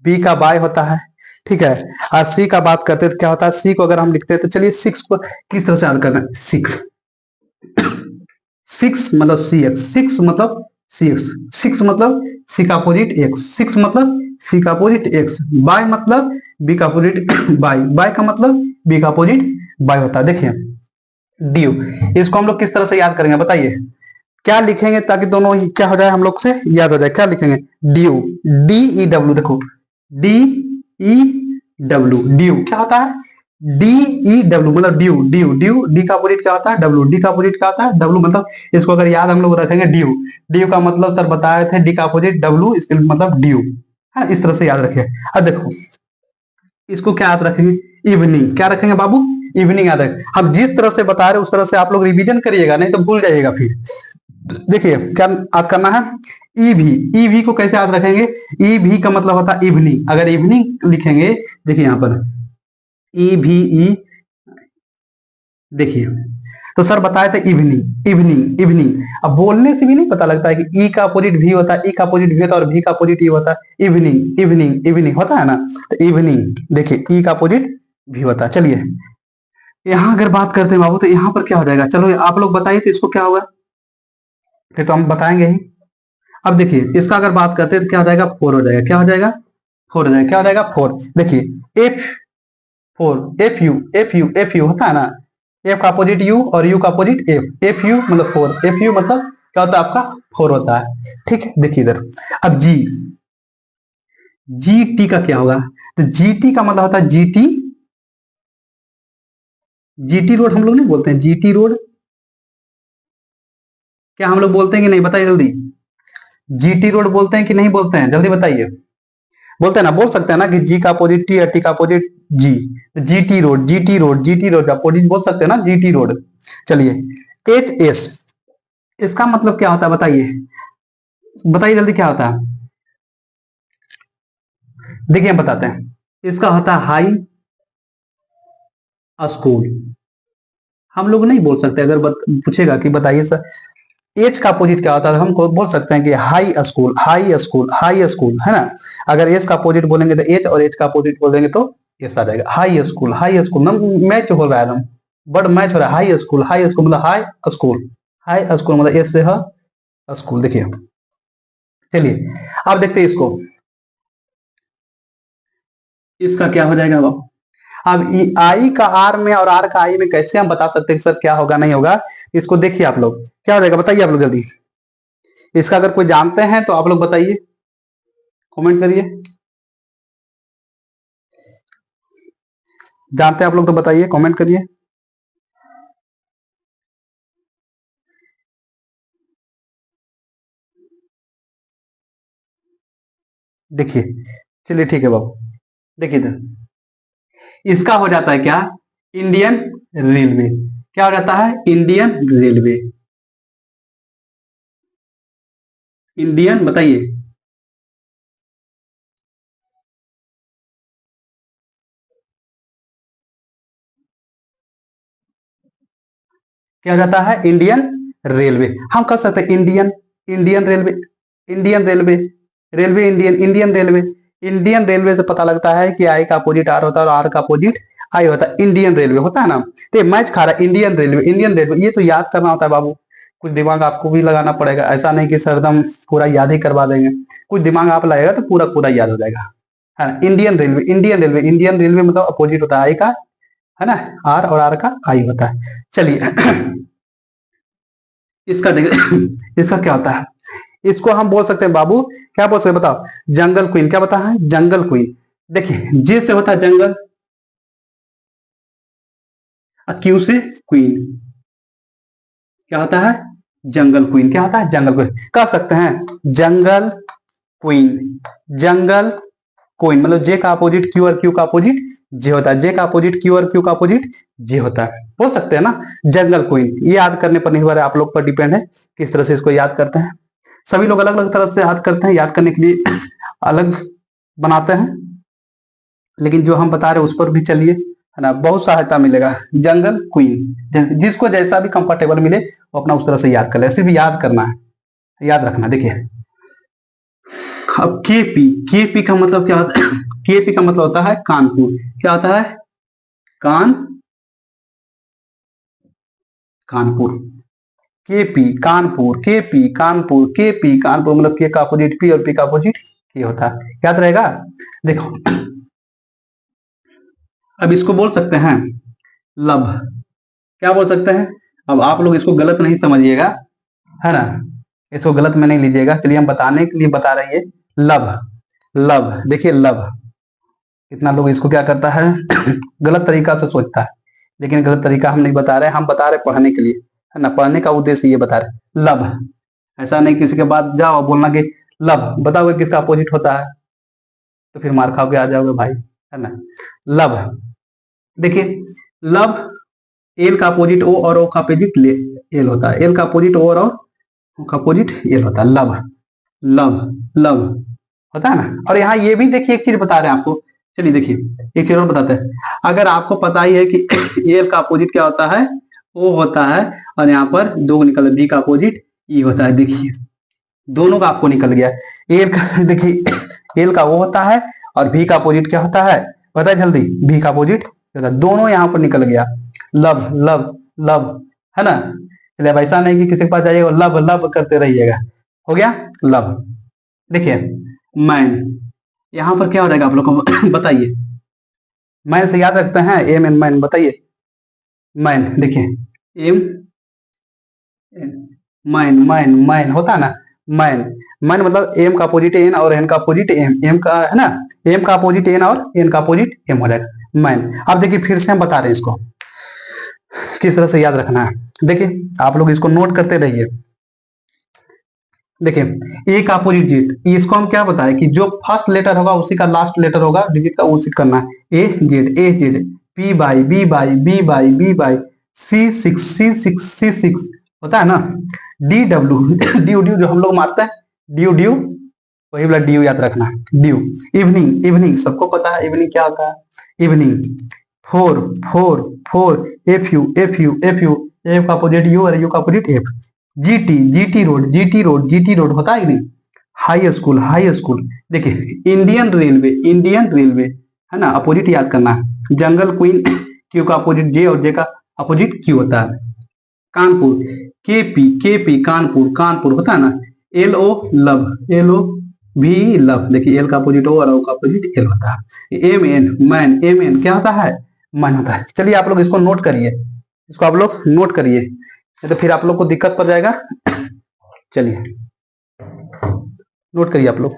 बी का बाय होता है, ठीक है। और सी का बात करते हैं तो क्या होता है, सी को अगर हम लिखते हैं तो चलिए सिक्स को किस तरह से याद करना है, सिक्स, सिक्स मतलब सी एक्स, सिक्स मतलब सी एक्स, सिक्स मतलब सी का अपोजिट एक्स, सिक्स मतलब सी का अपोजिट एक्स, बाय मतलब बी का अपोजिट बाय, बाय का मतलब बी का अपोजिट बाय होता है। देखिए ड्यू, इसको हम लोग किस तरह से याद करेंगे बताइए, क्या लिखेंगे ताकि दोनों ही क्या हो जाए, हम लोग से याद हो जाए। क्या लिखेंगे, ड्यू, डी ई डब्ल्यू, देखो डी ई डब्ल्यू, ड्यू क्या होता है, डी ई डब्ल्यू मतलब ड्यू, ड्यू ड्यू, डी का अपोजिट क्या होता है, डब्ल्यू, डी का अपोजिट क्या होता है, डब्ल्यू। मतलब इसको अगर याद हम लोग रखेंगे, ड्यू, ड्यू का मतलब सर बताए थे, डी का अपोजिट डब्ल्यू, इसके मतलब ड्यू है ना। इस तरह से याद रखिए। अब देखो इसको क्या याद रखेंगे, इवनिंग, क्या रखेंगे बाबू, इवनिंग याद रखें। हम जिस तरह से बता रहे हैं उस तरह से आप लोग रिवीजन करिएगा, नहीं तो भूल जाइएगा फिर। देखिए क्या याद करना है, ईवी, ईवी को कैसे याद रखेंगे, ईवी का मतलब होता है इवनिंग, अगर इवनिंग लिखेंगे, देखिए यहाँ पर ई, देखिए तो सर बताए थे इवनिंग, इवनिंग इवनिंग। अब बोलने से भी नहीं पता लगता है कि ई का अपोजिट भी होता है, ई का अपोजिट भी होता है और भी का अपोजिट ई होता है, इवनिंग इवनिंग इवनिंग होता है ना। तो इवनिंग देखिए ई का अपोजिट भी होता है। चलिए यहाँ अगर बात करते हैं बाबू तो यहाँ पर क्या हो जाएगा, चलो आप लोग बताइए तो इसको क्या होगा, फिर तो हम बताएंगे ही। अब देखिए इसका अगर बात करते हैं तो क्या हो जाएगा, फोर हो जाएगा, क्या हो जाएगा, फोर हो जाएगा, क्या हो जाएगा, फोर। देखिए एफ, फोर, एफ यू होता है ना, एफ का अपोजिट यू और यू का अपोजिट एफ, एफ यू मतलब फोर, एफ यू मतलब क्या होता है आपका, फोर होता है। ठीक है देखिए इधर, अब जी, जी टी का क्या होगा, तो जी टी का मतलब होता है जीटी, जीटी रोड हम लोग नहीं बोलते हैं, जीटी रोड, क्या हम लोग बोलते हैं कि नहीं, बताइए जल्दी। जीटी रोड बोलते हैं कि नहीं बोलते हैं, जल्दी बताइए। बोलते हैं ना, बोल सकते हैं ना कि जी का अपोजिट टी और टी का opposite G, GT road, GT road, GT road का अपोजिट बोल सकते हैं ना, जीटी रोड। चलिए एच एस, इसका मतलब क्या होता है बताइए, बताइए जल्दी क्या होता है। देखिए हम बताते हैं, इसका होता है हाई स्कूल। हम लोग नहीं बोल सकते, अगर पूछेगा कि बताइए सर एच का अपोजिट क्या होता है, हम बोल सकते हैं कि high school, high school, high school है ना। अगर एच का अपोजिट बोलेंगे तो एच, और एच का अपोजिट बोलेंगे तो एस आ जाएगा, high school, high school. Match हो रहा है एकदम, बड़ मैच हो रहा है, हाई स्कूल, हाई स्कूल मतलब हाई स्कूल, हाई स्कूल मतलब एस से है स्कूल। देखिए चलिए अब देखते हैं इसको, इसका क्या हो जाएगा अब, अब आई का आर में और आर का आई में कैसे हम बता सकते हैं कि सर क्या होगा नहीं होगा? इसको देखिए आप लोग, क्या हो जाएगा बताइए आप लोग जल्दी। इसका अगर कोई जानते हैं तो आप लोग बताइए, कमेंट करिए। जानते हैं आप लोग तो बताइए, कमेंट करिए। देखिए, चलिए ठीक है बाबू, देखिए इधर इसका हो जाता है क्या? Indian railway. क्या हो जाता है? Indian railway. इंडियन बताइए, क्या हो जाता है? Indian railway. हम कर सकते हैं Indian, Indian railway, Indian railway, railway Indian, Indian railway. Indian railway से पता लगता है कि आई का अपोजिट आर होता है और आर का अपोजिट आई होता है। इंडियन रेलवे होता है ना, तो मैच खा रहा है इंडियन रेलवे, इंडियन रेलवे। ये तो याद करना होता है बाबू, कुछ दिमाग आपको भी लगाना पड़ेगा। ऐसा नहीं कि सरदम पूरा याद ही करवा देंगे, कुछ दिमाग आप लगाएगा तो पूरा पूरा याद हो जाएगा। है Indian railway, Indian railway, Indian railway मतलब अपोजिट होता है आई का, है ना, आर और आर का आई होता है। चलिए इसका देखिए इसका क्या होता है? इसको हम बोल सकते हैं बाबू, क्या बोल सकते हैं बताओ? जंगल क्वीन। क्या बता है? जंगल क्वीन। देखिए जे से होता है जंगल, क्यू से क्वीन, क्या होता है? जंगल क्वीन। क्या होता है? जंगल क्वीन। कह सकते हैं जंगल क्वीन, जंगल क्वीन मतलब जे का अपोजिट क्यू और क्यू का अपोजिट जे होता है, जे का अपोजिट क्यू और क्यू का अपोजिट जे होता है। बोल सकते हैं ना जंगल क्वीन। ये याद करने पर निर्भर है, आप लोग पर डिपेंड है किस तरह से इसको याद करते हैं। सभी लोग अलग अलग तरह से याद करते हैं, याद करने के लिए अलग बनाते हैं, लेकिन जो हम बता रहे हैं उस पर भी चलिए, है ना, बहुत सहायता मिलेगा। जंगल क्वीन, जिसको जैसा भी कंफर्टेबल मिले वो अपना उस तरह से याद कर ले, सिर्फ याद करना है, याद रखना। देखिए अब केपी, केपी का मतलब क्या होता है? केपी का मतलब होता है कानपुर। क्या होता है? कान, Kanpur. KP Kanpur, KP Kanpur, KP Kanpur मतलब के का अपोजिट पी और पी का अपोजिट के होता है। याद रहेगा? देखो अब इसको बोल सकते हैं लब। क्या बोल सकते हैं? अब आप लोग इसको गलत नहीं समझिएगा, है ना, इसको गलत में नहीं लीजिएगा। चलिए हम बताने के लिए बता रहे हैं लब, लब। देखिए लब, कितना लोग इसको क्या करता है गलत तरीका से सोचता है, लेकिन गलत तरीका हम नहीं बता रहे, हम बता रहे पढ़ने के लिए, है ना, पढ़ने का उद्देश्य ये बता रहे लब। ऐसा नहीं किसी के बाद जाओ बोलना कि लब बताओगे किसका अपोजिट होता है, तो फिर मार खाओगे, आ जाओगे भाई, है ना। लब, देखिए लब, एल का अपोजिट ओ और ओ का अपोजिट एल होता है, एल का अपोजिट ओ और ओ का अपोजिट एल होता है। लब, लब, लब होता है ना। और यहाँ ये भी देखिए एक चीज बता रहे हैं आपको, चलिए देखिए एक चीज और बताते हैं। अगर आपको पता ही है कि एल का अपोजिट क्या होता है? ओ होता है, और यहाँ पर दो निकल बी का अपोजिट ई होता है। देखिए दोनों का आपको निकल गया। एल का देखिए एल का वो होता है और भी का अपोजिट क्या होता है पता है जल्दी? भी का अपोजिट होता है। दोनों यहाँ पर निकल गया, लब लब लब, है ना। चलिए अब ऐसा नहीं कि किसी के पास जाइएगा लब लब करते रहिएगा, हो गया लब। देखिए मैन, यहाँ पर क्या हो जाएगा आप लोग को बताइए? मैन से याद रखते हैं एम एन, मैन बताइए। मैन देखिए एम, मैन मैन मैन होता है ना, मैन। मैन मतलब एम का अपोजिट एन और एन का अपोजिट एम, एम का है ना, एम का अपोजिट एन और एन का अपोजिट एम हो जाएगा मैन। अब देखिए फिर से हम बता रहे हैं इसको किस तरह से याद रखना है। देखिए आप लोग इसको नोट करते रहिए। देखिए ए का अपोजिट जेड, इसको हम क्या बताएं कि जो फर्स्ट लेटर होगा उसी का लास्ट लेटर होगा डिजिट का, उसी करना है। A Z, P by B by B by B by C six, C six, C six होता है ना। डी डब्ल्यू ड्यू ड्यू जो हम लोग मारते हैं, ड्यू ड्यू, वही वाला ड्यू याद रखना, ड्यू। इवनिंग, इवनिंग सबको पता है इवनिंग क्या होता है, evening. Four, four, four, F U F U F you, F का अपोजिट यू और यू का opposite F. GT, GT road, GT road, GT road होता है नहीं। High school, high school. देखिए इंडियन रेलवे, इंडियन रेलवे, है ना, अपोजिट याद करना है। जंगल क्वीन, क्यू का अपोजिट जे और जे का अपोजिट क्यू होता है। कानपुर, केपी, केपी कानपुर, कानपुर होता है ना। एल ओ लब, एल ओ भी लब। देखिए एल का अपोजिट ओ और ओ का अपोजिट एल होता है। M N man, M N क्या होता है? मन होता है। चलिए आप लोग इसको नोट करिए, इसको आप लोग नोट करिए, नहीं तो फिर आप लोग को दिक्कत पड़ जाएगा। चलिए नोट करिए आप लोग,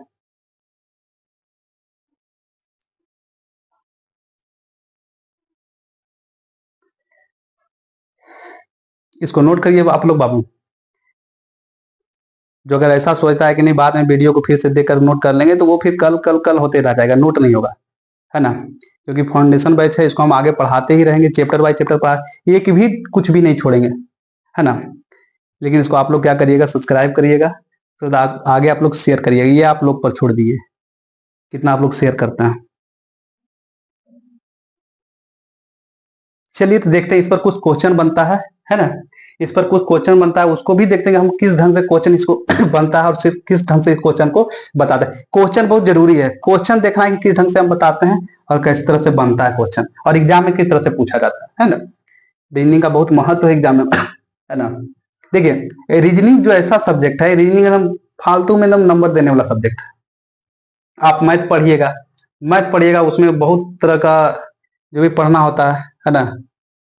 इसको नोट करिए आप लोग बाबू। जो अगर ऐसा सोचता है कि नहीं बाद में वीडियो को फिर से देखकर नोट कर लेंगे, तो वो फिर कल कल कल होते रह जाएगा, नोट नहीं होगा, है ना। क्योंकि फाउंडेशन बैच है, इसको हम आगे पढ़ाते ही रहेंगे, चैप्टर बाय चैप्टर पढ़ा, एक भी कुछ भी नहीं छोड़ेंगे, है ना। लेकिन इसको आप लोग क्या करिएगा, सब्सक्राइब करिएगा, तो आगे आप लोग शेयर करिएगा, ये आप लोग पर छोड़ दिए कितना आप लोग शेयर करते हैं। चलिए तो देखते हैं इस पर कुछ क्वेश्चन बनता है ना। इस पर कुछ क्वेश्चन बनता है, उसको भी देखते हैं हम किस ढंग से क्वेश्चन इसको बनता है और सिर्फ किस ढंग से इस क्वेश्चन को बताते हैं। क्वेश्चन बहुत जरूरी है, क्वेश्चन देखना है कि किस ढंग से हम बताते हैं और किस तरह से बनता है क्वेश्चन, और एग्जाम में किस तरह से पूछा जाता है ना। रीजनिंग का बहुत महत्व है एग्जाम में, है ना। देखिए रीजनिंग जो ऐसा सब्जेक्ट है, रीजनिंग एकदम फालतू में एकदम नंबर देने वाला सब्जेक्ट है। आप मैथ पढ़िएगा, मैथ पढ़िएगा, उसमें बहुत तरह का जो भी पढ़ना होता है ना।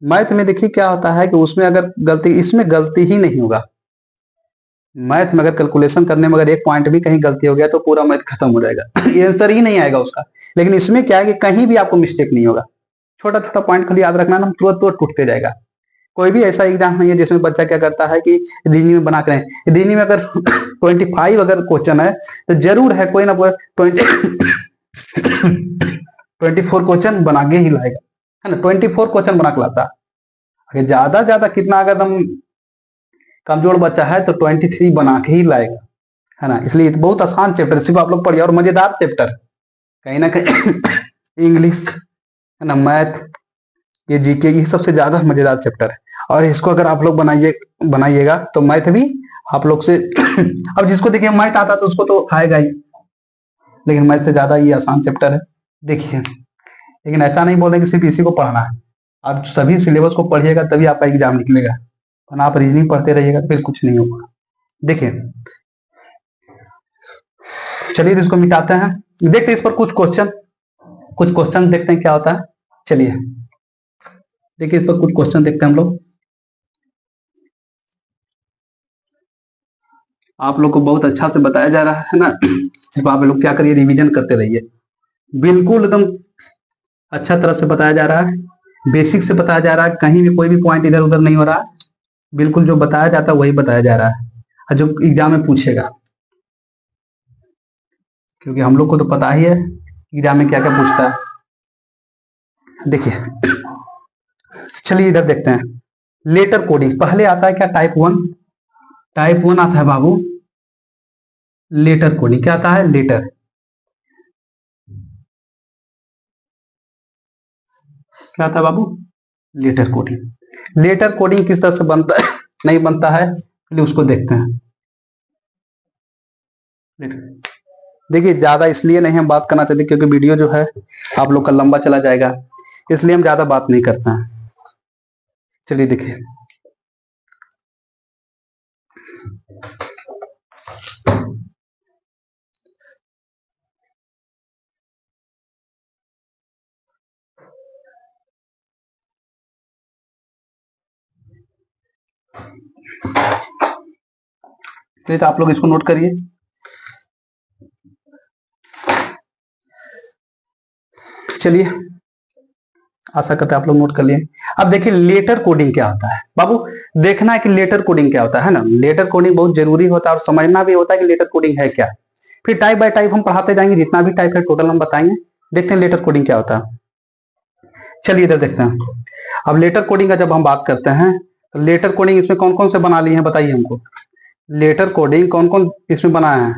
मैथ में देखिए क्या होता है कि उसमें अगर गलती, इसमें गलती ही नहीं होगा। मैथ में अगर कैलकुलेशन करने में अगर एक पॉइंट भी कहीं गलती हो गया तो पूरा मैथ खत्म हो जाएगा आंसर ही नहीं आएगा उसका। लेकिन इसमें क्या है कि कहीं भी आपको मिस्टेक नहीं होगा, छोटा छोटा पॉइंट खाली याद रखना, ना तुरंत तुरंत टूटते जाएगा। कोई भी ऐसा एग्जाम नहीं है जिसमें बच्चा क्या करता है कि रीजनिंग में बना कर, रीजनिंग में अगर 25 अगर क्वेश्चन है तो जरूर है कोई ना कोई 24 क्वेश्चन बना के ही लाएगा, है ना। 24 क्वेश्चन बना के लाता है। अगर ज्यादा ज्यादा कितना अगर हम कमजोर बच्चा है तो 23 बना के ही लाएगा, है ना। इसलिए बहुत आसान चैप्टर, सिर्फ आप लोग पढ़िए, और मजेदार चैप्टर कहीं ना कहीं इंग्लिश, है ना, मैथ, ये जीके, ये सबसे ज्यादा मजेदार चैप्टर है। और इसको अगर आप लोग बनाइएगा तो मैथ भी आप लोग से अब जिसको देखिए मैथ आता तो उसको तो आएगा ही, लेकिन मैथ से ज्यादा ये आसान चैप्टर है। देखिए लेकिन ऐसा नहीं बोल रहे कि सिर्फ इसी को पढ़ना है, आप सभी सिलेबस को पढ़िएगा तभी आपका एग्जाम निकलेगा, वरना आप रीजनिंग पढ़ते रहिएगा तो फिर कुछ नहीं होगा। देखिए चलिए इसको मिटाते हैं, देखते हैं इस पर कुछ क्वेश्चन देखते हैं क्या होता है। चलिए देखिए इस पर कुछ क्वेश्चन देखते हैं हम लोग। आप लोग को बहुत अच्छा से बताया जा रहा है ना, सिर्फ आप लोग क्या करिए, रिवीजन करते रहिए। बिल्कुल एकदम अच्छा तरह से बताया जा रहा है, बेसिक से बताया जा रहा है, कहीं भी कोई भी पॉइंट इधर उधर नहीं हो रहा है, बिल्कुल जो बताया जाता है वही बताया जा रहा है, और जो एग्जाम में पूछेगा, क्योंकि हम लोग को तो पता ही है एग्जाम में क्या क्या पूछता है। देखिए चलिए इधर देखते हैं, लेटर कोडिंग पहले आता है क्या, टाइप 1 आता है बाबू, लेटर कोडिंग क्या आता है, लेटर, क्या आता है बाबू, लेटर कोडिंग। लेटर कोडिंग किस तरह से बनता है नहीं बनता है, चलिए उसको देखते हैं। देखिए ज्यादा इसलिए नहीं हम बात करना चाहते क्योंकि वीडियो जो है आप लोग का लंबा चला जाएगा, इसलिए हम ज्यादा बात नहीं करते हैं। चलिए देखिए तो आप लोग इसको नोट करिए। चलिए आशा करते हैं आप लोग नोट कर लिए। अब देखिए लेटर कोडिंग क्या होता है बाबू, देखना है कि लेटर कोडिंग क्या होता है ना। लेटर कोडिंग बहुत जरूरी होता है और समझना भी होता है कि लेटर कोडिंग है क्या। फिर टाइप बाय टाइप हम पढ़ाते जाएंगे, जितना भी टाइप है टोटल हम बताएंगे। देखते हैं लेटर कोडिंग क्या होता है। चलिए इधर देखते हैं। अब लेटर कोडिंग का जब हम बात करते हैं तो लेटर कोडिंग इसमें कौन कौन से बना लिए हैं बताइए हमको। लेटर कोडिंग कौन कौन इसमें बनाया है,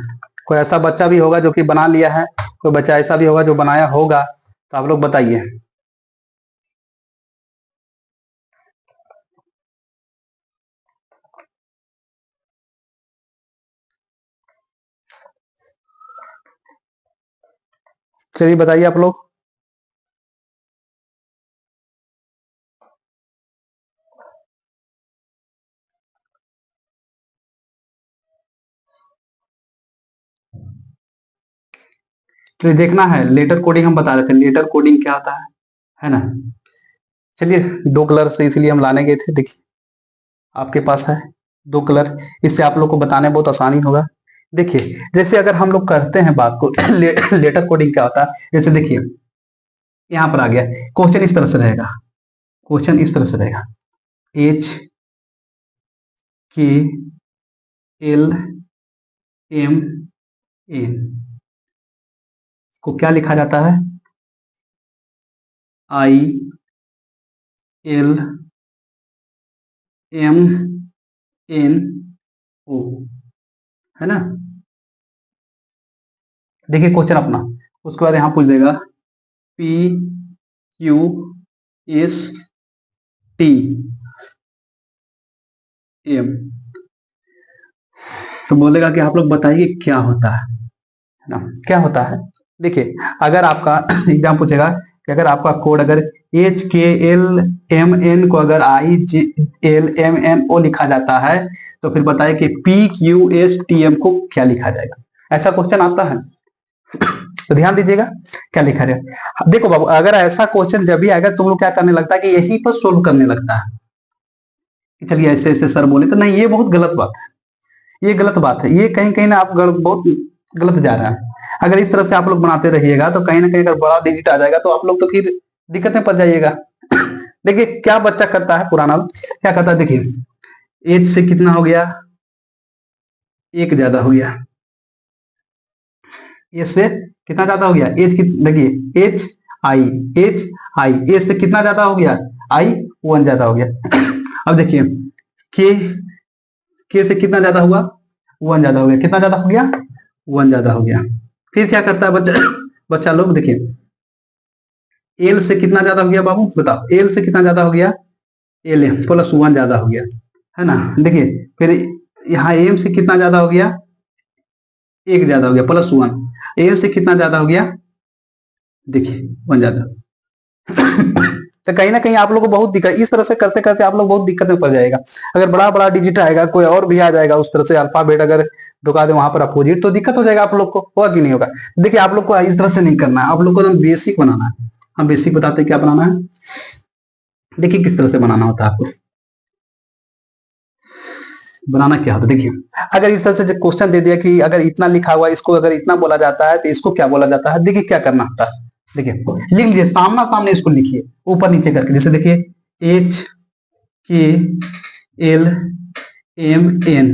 कोई ऐसा बच्चा भी होगा जो कि बना लिया है, कोई बच्चा ऐसा भी होगा जो बनाया होगा, तो आप लोग बताइए। चलिए बताइए आप लोग। तो ये देखना है, लेटर कोडिंग हम बता रहे थे, लेटर कोडिंग क्या होता है ना। चलिए 2 कलर से इसलिए हम लाने गए थे, देखिए आपके पास है 2 कलर, इससे आप लोग को बताने बहुत आसानी होगा। देखिए जैसे अगर हम लोग करते हैं बात को लेटर कोडिंग क्या होता है, जैसे देखिए यहाँ पर आ गया क्वेश्चन इस तरह से रहेगा, क्वेश्चन इस तरह से रहेगा HKLMN को क्या लिखा जाता है, ILMNO, है ना। देखिए क्वेश्चन अपना, उसके बाद यहां पूछ देगा PQSTM, तो बोलेगा कि आप लोग बताइए क्या होता है ना, क्या होता है। देखिए अगर आपका एग्जाम पूछेगा कि अगर आपका कोड अगर HKLMN को अगर ILMNO लिखा जाता है तो फिर बताइए कि PQSTM को क्या लिखा जाएगा, ऐसा क्वेश्चन आता है। तो ध्यान दीजिएगा क्या लिखा है। देखो बाबू अगर ऐसा क्वेश्चन जब भी आएगा तुम लोग क्या करने लगता है कि यहीं पर सोल्व करने लगता है कि चलिए ऐसे ऐसे सर बोले, तो नहीं, ये बहुत गलत बात है, ये गलत बात है, ये कहीं कहीं ना आप बहुत गलत जा रहा है। अगर इस तरह से आप लोग बनाते रहिएगा तो कहीं ना कहीं अगर बड़ा डिजिट आ जाएगा तो आप लोग तो फिर दिक्कत में पड़ जाइएगा। देखिए क्या बच्चा करता है पुराना, क्या करता है, देखिए एज से कितना हो गया, एक ज्यादा हो गया, एज से कितना ज्यादा हो गया, एज देखिए एच आई एज से कितना ज्यादा हो गया, आई 1 ज्यादा हो गया। अब देखिए के से कितना ज्यादा हुआ, 1 ज्यादा हो गया, कितना ज्यादा हो गया, 1 ज्यादा हो गया। फिर क्या करता है बच्चा बच्चा लोग, देखिए एल से कितना ज्यादा हो गया बाबू बताओ, एल से कितना ज्यादा हो गया, एल प्लस 1 ज्यादा हो गया, है ना। देखिए फिर यहाँ एम से कितना ज्यादा हो गया, 1 ज्यादा हो गया प्लस 1, एल से कितना ज्यादा हो गया, देखिए 1 ज्यादा। तो कहीं ना कहीं आप लोग को बहुत दिक्कत, इस तरह से करते करते आप लोग बहुत दिक्कत में पड़ जाएगा। अगर बड़ा बड़ा डिजिट आएगा, कोई और भी आ जाएगा उस तरह से अल्फाबेट अगर ढुका दे वहां पर अपोजिट, तो दिक्कत हो जाएगा आप लोग को, होगा कि नहीं होगा। देखिए आप लोग को इस तरह से नहीं करना है, आप लोग को एकदम बेसिक बनाना है। हम बेसिक बताते हैं क्या बनाना है, देखिए किस तरह से बनाना होता है आपको, बनाना क्या होता है। देखिए अगर इस तरह से जो क्वेश्चन दे दिया कि अगर इतना लिखा हुआ है, इसको अगर इतना बोला जाता है तो इसको क्या बोला जाता है, देखिए क्या करना होता है। देखिए लिख लीजिए, सामना सामने इसको लिखिए ऊपर नीचे करके, जैसे देखिए HKLMN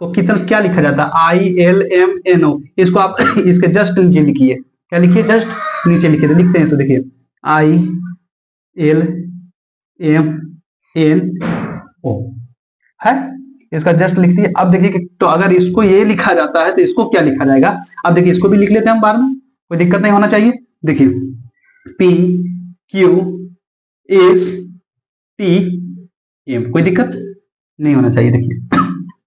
को कितना क्या लिखा जाता है, ILMNO, इसको आप इसके जस्ट नीचे लिखिए, क्या लिखिए, जस्ट नीचे लिखिए, तो लिखते हैं इसको, देखिए ILMNO है, इसका जस्ट लिख दिए। अब देखिए तो अगर इसको ये लिखा जाता है तो इसको क्या लिखा जाएगा, अब देखिए इसको भी लिख लेते हैं हम बाद में, कोई दिक्कत नहीं होना चाहिए। देखिए PQSTM, कोई दिक्कत नहीं होना चाहिए, देखिए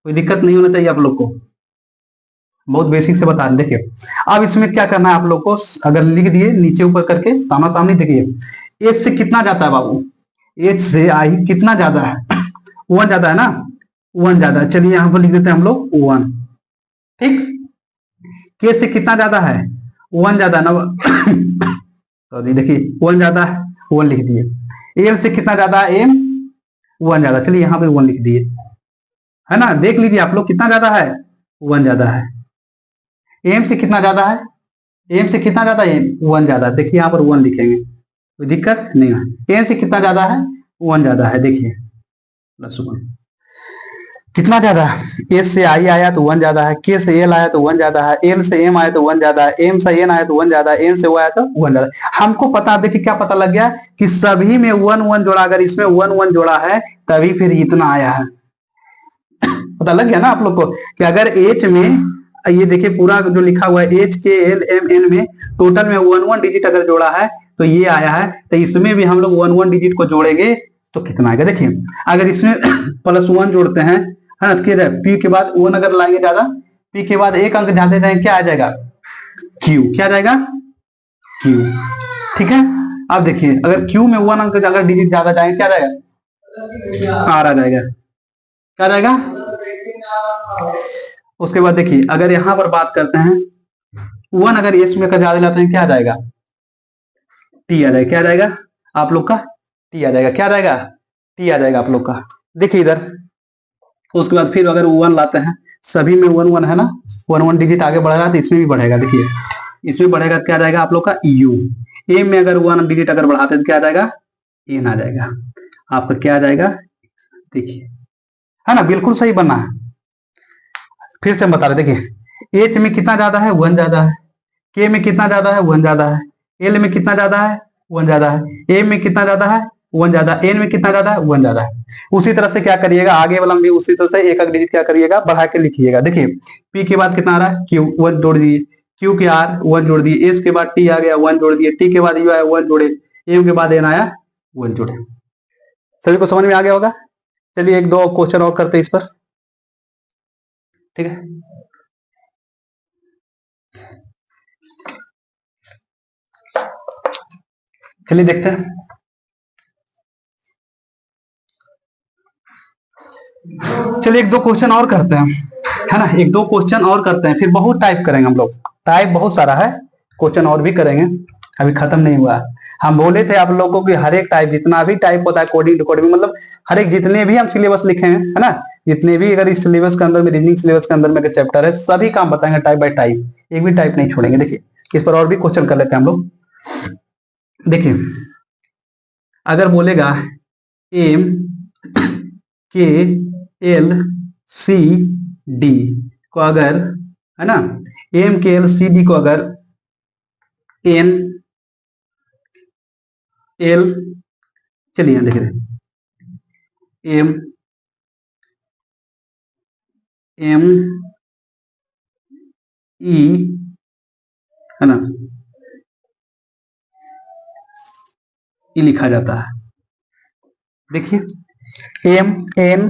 कोई दिक्कत नहीं होना चाहिए आप लोग को, बहुत बेसिक से बता रहे। देखिए अब इसमें क्या करना है आप लोग को, अगर लिख दिए नीचे ऊपर करके सामना सामने, देखिए एच से कितना जाता है बाबू, एच से आई कितना ज्यादा है, 1 ज्यादा है ना, 1 ज्यादा है, चलिए यहां पर लिख देते हैं हम लोग 1, ठीक। के से कितना ज्यादा है, 1 ज्यादा ना, सॉरी देखिए 1 ज्यादा है, 1 लिख दिए। एल से कितना ज्यादा है, एम 1 ज्यादा, चलिए यहाँ पे 1 लिख दिए, है ना। देख लीजिए आप लोग कितना ज्यादा है, 1 ज्यादा है। एम से कितना ज्यादा है, एम से कितना ज्यादा है, 1 ज्यादा, देखिए यहाँ पर 1 लिखेंगे, कोई दिक्कत नहीं है। एम से कितना ज्यादा है, 1 ज्यादा है, देखिए प्लस 1, कितना ज्यादा है, एस से आई आया तो 1 ज्यादा है, के से एल आया तो 1 ज्यादा है, एल से एम आया तो 1 ज्यादा है, एम से एन आया तो 1 ज्यादा है, एन से ओ आया तो 1 ज्यादा है। हमको पता, देखिए क्या पता लग गया कि सभी में 1 1 जोड़ा, अगर इसमें 1 1 जोड़ा है तभी फिर इतना आया है। पता लग गया ना आप लोग को कि अगर एच में, ये देखिए पूरा जो लिखा हुआ है HKLMN में टोटल में 1 1 डिजिट अगर जोड़ा है तो ये आया है, तो इसमें भी हम लोग 1 1 डिजिट को जोड़ेंगे तो कितना आएगा। देखिए अगर इसमें प्लस 1 जोड़ते हैं, है ना, पी के बाद 1 अगर लाएंगे ज्यादा, पी के बाद एक अंक जाते जाएंगे, क्या आ जाएगा, क्यू, क्या जाएगा, क्यू, ठीक है। अब देखिए अगर क्यू में 1 अंक अगर डिजिट ज्यादा जाएंगे क्या जाएगा, आर आ जाएगा, क्या जाएगा। उसके बाद देखिए अगर यहां पर बात करते हैं 1 अगर एस में का ज्यादा लाते हैं क्या आ जाएगा, टी आ जाएगा, क्या आ जाएगा आप लोग का टी आ जाएगा, क्या आ जाएगा, टी आ जाएगा आप लोग का। देखिए इधर, उसके बाद फिर अगर वन लाते हैं, सभी में वन वन है ना, वन वन डिजिट आगे बढ़ेगा तो इसमें भी बढ़ेगा। देखिए इसमें बढ़ेगा, क्या आ जाएगा आप लोग का यू। ए में अगर वन डिजिट अगर बढ़ाते हैं तो क्या आ जाएगा, एन आ जाएगा आपका, क्या आ जाएगा, देखिए है ना, बिल्कुल सही बना है। फिर से हम बता रहे, देखिए एच में कितना ज्यादा है, वन ज्यादा है, के में कितना ज्यादा है, वन ज्यादा है, एल में कितना ज्यादा है, वन ज्यादा है, ए में कितना ज्यादा है, वन ज्यादा, एन में कितना ज्यादा है, वन ज्यादा है। उसी तरह से क्या करिएगा, आगे वाला में भी उसी तरह से एक एक डिजिट क्या करिएगा, बढ़ा के लिखिएगा। देखिए पी के बाद कितना आ रहा है, क्यू, वन जोड़ दिए, क्यू के आर वन जोड़ दिए, एस के बाद टी आ गया, वन जोड़ दिए, टी के बाद यू आया, वन जोड़े, एम के बाद एन आया, वन जोड़े। सभी को समझ में आ गया होगा। चलिए एक दो क्वेश्चन और करते हैं इस पर, ठीक है। चलिए देखते हैं, चलिए एक दो क्वेश्चन और करते हैं, है ना, एक दो क्वेश्चन और करते हैं, फिर बहुत टाइप करेंगे हम लोग, टाइप बहुत सारा है, क्वेश्चन और भी करेंगे, अभी खत्म नहीं हुआ। हम बोले थे आप लोगों को कि हर एक टाइप, जितना भी टाइप होता है कोडिंग कोडिंग, मतलब हर एक जितने भी हम सिलेबस लिखे हैं, है ना, जितने भी अगर इस सिलेबस के अंदर में, रीजनिंग सिलेबस के अंदर में चैप्टर है, सभी काम बताएंगे टाइप बाय टाइप, एक भी टाइप नहीं छोड़ेंगे। देखिए इस पर और भी क्वेश्चन कर लेते हैं हम लोग। देखिए अगर बोलेगा एम के एल सी डी को अगर, है ना, एम के एल सी डी को अगर एन एल, चलिए देखिए एम एम ई, है ना, ई लिखा जाता है। देखिए एम एन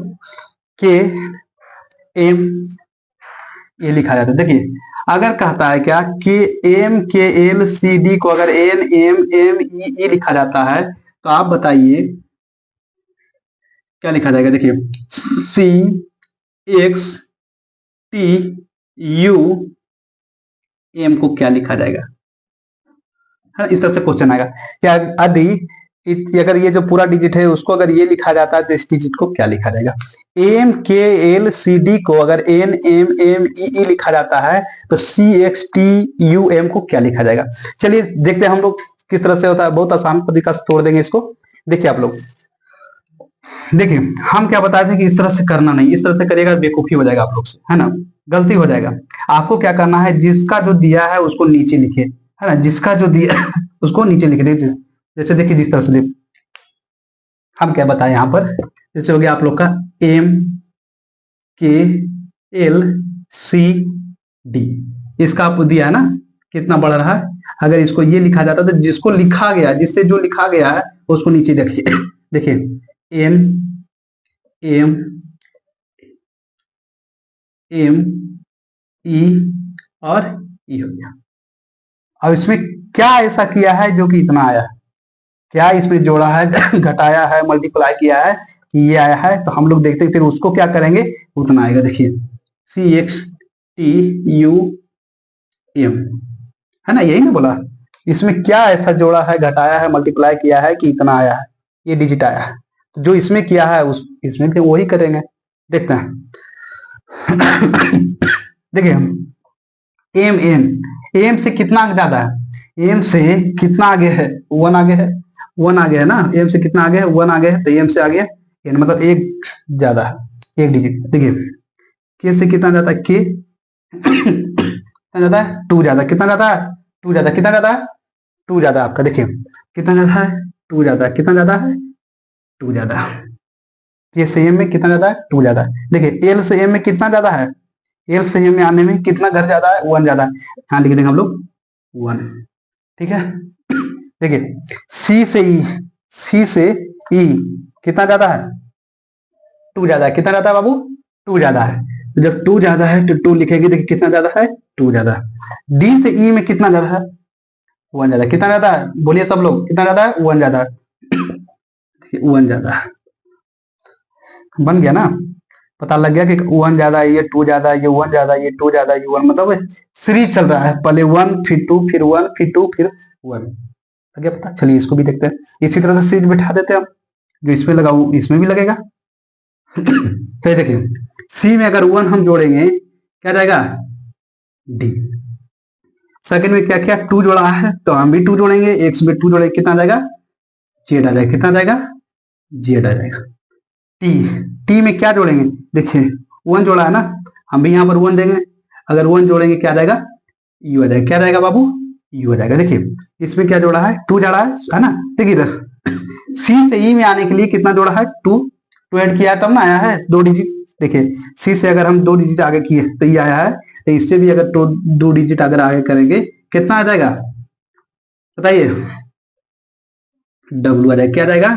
के एम, ये लिखा जाता है। देखिए अगर कहता है क्या कि एम के एल सी डी को अगर एन एम एम ई लिखा जाता है, तो आप बताइए क्या लिखा जाएगा। देखिए सी एक्स टी यू एम को क्या लिखा जाएगा, है इस तरह से क्वेश्चन आएगा। क्या यदि अगर ये जो पूरा डिजिट है उसको अगर ये लिखा जाता है तो इस डिजिट को क्या लिखा जाएगा। एम के एल सी डी को अगर एन एम एम ई लिखा जाता है तो सी एक्स टी यू एम को क्या लिखा जाएगा। चलिए देखते हैं हम लोग किस तरह से होता है, बहुत आसान तरीका से तोड़ देंगे इसको। देखिए आप लोग, देखिए हम क्या बताए थे कि इस तरह से करना नहीं, इस तरह से करिएगा बेवकूफी हो जाएगा आप लोग से, है ना, गलती हो जाएगा। आपको क्या करना है, जिसका जो दिया है उसको नीचे लिखे, है ना, जिसका जो दिया उसको नीचे लिखे। देखिए जैसे देखिए जिस तरह से हम क्या बताए यहाँ पर, जैसे हो गया आप लोग का एम के एल सी डी, इसका आपको दिया है ना कितना बढ़ रहा है। अगर इसको ये लिखा जाता तो जिसको लिखा गया, जिससे जो लिखा गया है उसको नीचे रखिए। देखिए एन एम एम ई और ई हो गया। अब इसमें क्या ऐसा किया है जो कि इतना आया है, क्या इसमें जोड़ा है, घटाया है, मल्टीप्लाई किया है कि ये आया है। तो हम लोग देखते हैं फिर उसको क्या करेंगे, उतना आएगा। देखिए सी एक्स टी यू एम, है ना, यही ना बोला, इसमें क्या ऐसा जोड़ा है, घटाया है, मल्टीप्लाई किया है कि इतना आया है, ये डिजिट आया है। तो जो इसमें किया है उस इसमें फिर वही करेंगे। देखते हैं देखिए एम एन, एम से कितना ज्यादा है, एम से कितना आगे है, वन आगे है, वन आगे है ना, एम से कितना आगे है, वन आगे है, तो एम से आगे एन मतलब एक ज्यादा है, एक डिजिट। देखिए के से कितना ज्यादा है, के कितना ज्यादा है, टू ज्यादा, कितना ज्यादा है, टू ज्यादा, कितना ज्यादा है, टू ज्यादा आपका। देखिए कितना ज्यादा है, टू ज्यादा, कितना ज्यादा है, टू ज्यादा। ये से एम में कितना ज्यादा है, टू ज्यादा है। देखिए एल से एम में कितना ज्यादा है, एल से एम में आने में कितना घर ज्यादा है, वन ज्यादा है, यहाँ लिख देंगे हम लोग वन, ठीक है। देखिए सी से ई, सी से ई कितना ज्यादा है, टू ज्यादा है, कितना ज्यादा है बाबू, टू ज्यादा है। तो जब टू ज्यादा है तो टू लिखेंगे, देखिए कितना ज्यादा है, टू ज्यादा। डी से ई में कितना ज्यादा है, वन ज्यादा, कितना ज्यादा है, बोलिए सब लोग कितना ज्यादा है, वन ज्यादा है, वन ज्यादा है। बन गया ना, पता लग गया कि वन ज्यादा है, ये टू ज्यादा है, ये वन ज्यादा है, ये टू ज्यादा है, ये वन, मतलब सीरीज चल रहा है, पहले वन फिर टू फिर वन फिर टू फिर वन। आगे पता, चलिए इसको भी देखते हैं। इसी तरह से सीरीज बिठा देते हैं हम, जो इसमें लगा वो इसमें भी लगेगा। तो ये देखिए सी में अगर 1 हम जोड़ेंगे क्या जाएगा, डी। सेकंड में क्या क्या 2 जोड़ा है तो हम भी 2 जोड़ेंगे, एक्स में 2 जोड़ेंगे कितना जाएगा, जेड आ जाएगा। कितना जाएगा, जेड आ जाएगा। टी, टी में क्या जोड़ेंगे, देखिए 1 जोड़ा है ना, हम भी यहाँ पर 1 देंगे, अगर 1 जोड़ेंगे क्या जाएगा, यू आ जाएगा। क्या जाएगा बाबू, यू आ जाएगा। देखिए इसमें क्या जोड़ा है, 2 जोड़ा है ना। देखिए इधर सी से ई में आने के लिए कितना जोड़ा है, 2 ऐड किया है तब ना आया है 2 डिजिट। देखिए सी से अगर हम 2 डिजिट आगे किए तो ये आया है, तो इससे भी अगर 2 डिजिट अगर आगे करेंगे कितना आ जाएगा बताइए, डब्ल्यू आ जाएगा। क्या जाएगा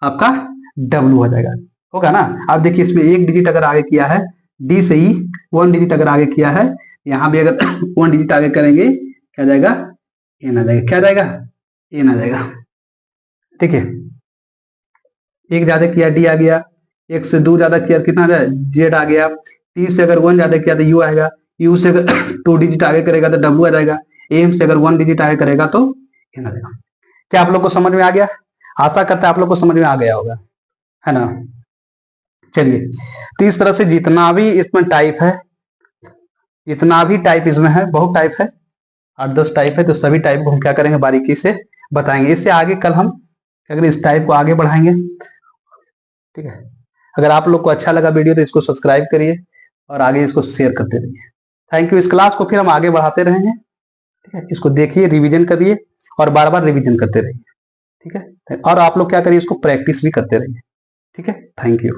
आपका, डब्ल्यू आ जाएगा, होगा ना। अब देखिए इसमें 1 डिजिट अगर आगे किया है, डी से ई 1 डिजिट अगर आगे किया है, यहां भी अगर 1 डिजिट आगे करेंगे क्या जाएगा, एन आ जाएगा। क्या जाएगा, एन आ जाएगा। ठीक है, 1 ज्यादा किया डी आ गया, 1 से 2 ज्यादा किया कितना आ जाए, जेड आ गया। टी से अगर 1 ज्यादा किया तो यू आएगा, यू से अगर 2 डिजिट आगे करेगा तो डब्ल्यू आ जाएगा, एम से अगर 1 डिजिट आगे करेगा तो एन आ जाएगा। क्या आप लोग को समझ में आ गया, आशा करते हैं आप लोग को समझ में आ गया होगा, है ना। चलिए तो इस तरह से जितना भी इसमें टाइप है, जितना भी टाइप इसमें है, बहुत टाइप है, 8-10 टाइप है, तो सभी टाइप को हम क्या करेंगे बारीकी से बताएंगे। इससे आगे कल हम अगर इस टाइप को आगे बढ़ाएंगे। ठीक है, अगर आप लोग को अच्छा लगा वीडियो तो इसको सब्सक्राइब करिए और आगे इसको शेयर करते रहिए। Thank you. इस क्लास को फिर हम आगे बढ़ाते रहेंगे। ठीक है, इसको देखिए, रिवीजन करिए और बार बार रिवीजन करते रहिए। ठीक है, और आप लोग क्या करिए, इसको प्रैक्टिस भी करते रहिए। ठीक है, थैंक यू।